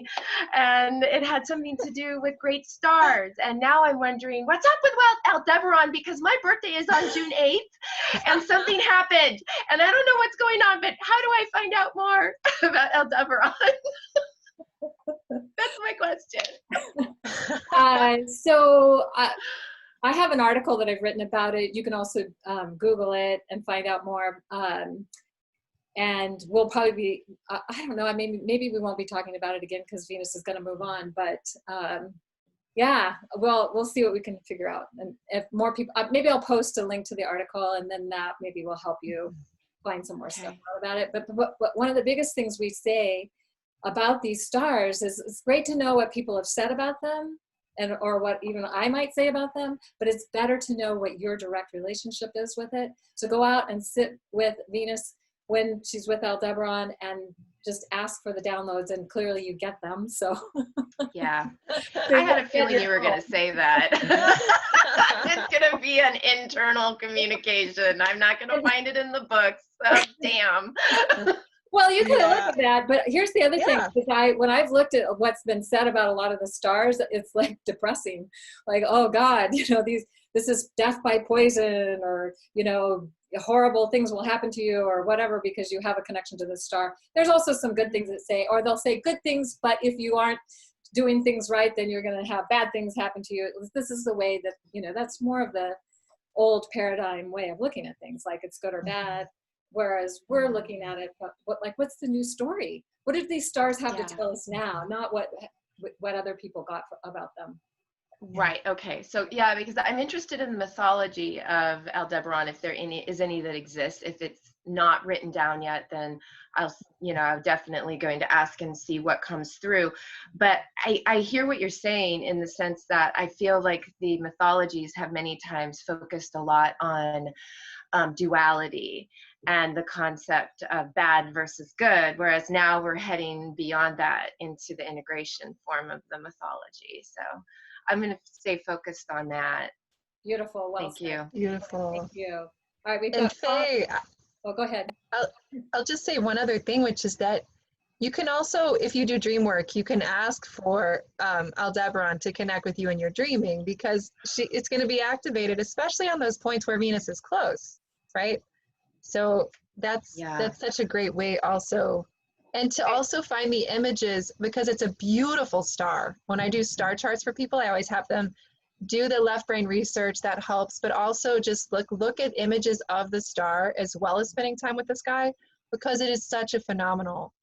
and it had something to do with great stars. And now I'm wondering what's up with Aldebaran, because my birthday is on June 8th and something happened and I don't know what's going on, but how do I find out more about Aldebaran? That's my question. I have an article that I've written about it. You can also Google it and find out more. And we'll probably be, I don't know, I mean, maybe we won't be talking about it again because Venus is going to move on. But yeah, well, we'll see what we can figure out. And if more people, maybe I'll post a link to the article and then that maybe will help you find some more stuff out about it. But one of the biggest things we say about these stars is it's great to know what people have said about them and or what even I might say about them, but it's better to know what your direct relationship is with it. So go out and sit with Venus when she's with Aldebaran and just ask for the downloads, and clearly you get them. So yeah, I had a feeling you were going to say that. It's going to be an internal communication. I'm not going to find it in the books. So damn. Well, you can look at that, but here's the other thing. Because when I've looked at what's been said about a lot of the stars, it's like depressing. Like, oh God, you know, this is death by poison, or, you know, horrible things will happen to you or whatever because you have a connection to the star. There's also some good things that say, or they'll say good things, but if you aren't doing things right, then you're going to have bad things happen to you. This is the way that, you know, that's more of the old paradigm way of looking at things, like it's good or bad. Whereas we're looking at it, what's the new story? What did these stars have to tell us now? Not what other people got about them. Right. Okay. So yeah, because I'm interested in the mythology of Aldebaran, if there is any that exists. If it's not written down yet, then I'm definitely going to ask and see what comes through. But I hear what you're saying in the sense that I feel like the mythologies have many times focused a lot on duality and the concept of bad versus good, whereas now we're heading beyond that into the integration form of the mythology. So I'm going to stay focused on that. Beautiful. Well Thank you. Beautiful. Thank you. All right, we've And got Faye, oh, go ahead. I'll just say one other thing, which is that you can also, if you do dream work, you can ask for Aldebaran to connect with you in your dreaming, because it's going to be activated, especially on those points where Venus is close, right? So that's such a great way also. And to also find the images, because it's a beautiful star. When I do star charts for people, I always have them do the left brain research. That helps, but also just look at images of the star as well as spending time with the sky, because it is such a phenomenal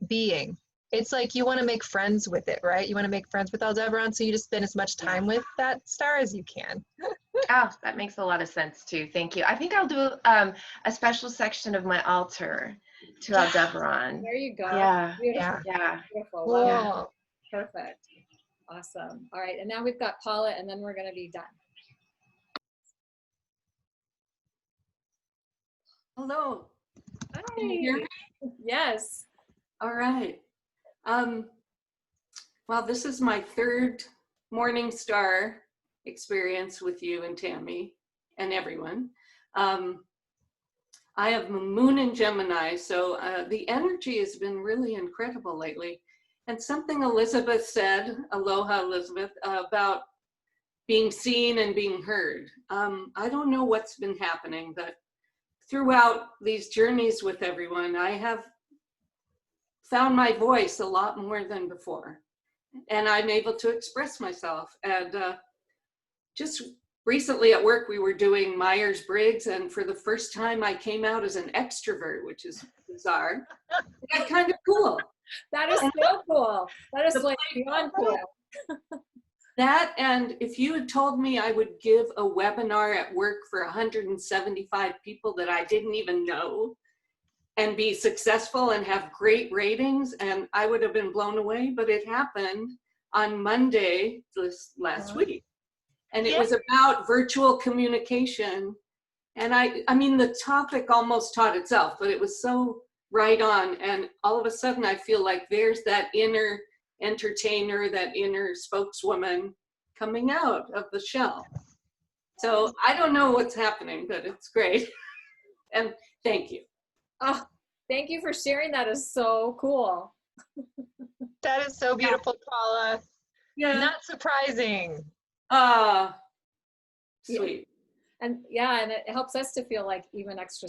being. It's like you want to make friends with it, right? You want to make friends with Aldebaran, so you just spend as much time with that star as you can. Oh, that makes a lot of sense too. Thank you. I think I'll do a special section of my altar to Aldebaran. There you go. Yeah. Beautiful. Yeah. Beautiful. Cool. Wow. Perfect. Awesome. All right. And now we've got Paula, and then we're going to be done. Hello. Can you hear me? Yes. All right. Well, this is my third Morning Star experience with you and Tammy and everyone. I have Moon in Gemini, so the energy has been really incredible lately. And something Elizabeth said, aloha Elizabeth, about being seen and being heard. I don't know what's been happening, but throughout these journeys with everyone, I have found my voice a lot more than before. And I'm able to express myself. And just recently at work, we were doing Myers-Briggs, and for the first time I came out as an extrovert, which is bizarre. That's kind of cool. That is so cool. That is like beyond cool. That, and if you had told me I would give a webinar at work for 175 people that I didn't even know and be successful and have great ratings, and I would have been blown away, but it happened on Monday this last week. And it was about virtual communication. And I mean, the topic almost taught itself, but it was so right on. And all of a sudden I feel like there's that inner entertainer, that inner spokeswoman coming out of the shell. So I don't know what's happening, but it's great. And thank you. Oh, thank you for sharing. That is so cool. That is so beautiful, Paula. Yeah. Not surprising. Sweet. And yeah, and it helps us to feel like even extra,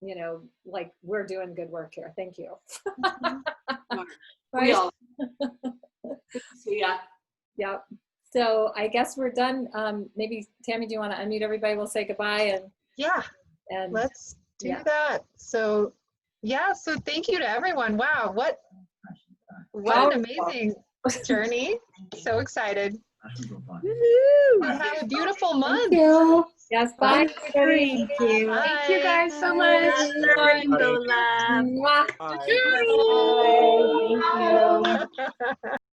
you know, like we're doing good work here. Thank you. We all. Yeah. Yep. So I guess we're done. Maybe Tammy, do you want to unmute everybody? We'll say goodbye and and let's do that. So so thank you to everyone. Wow, what an amazing journey. So excited. Have a beautiful month. Thank you. Yes, bye. Thank you. Thank you guys so much. Rainbow love. Mwah. Bye. Thank you.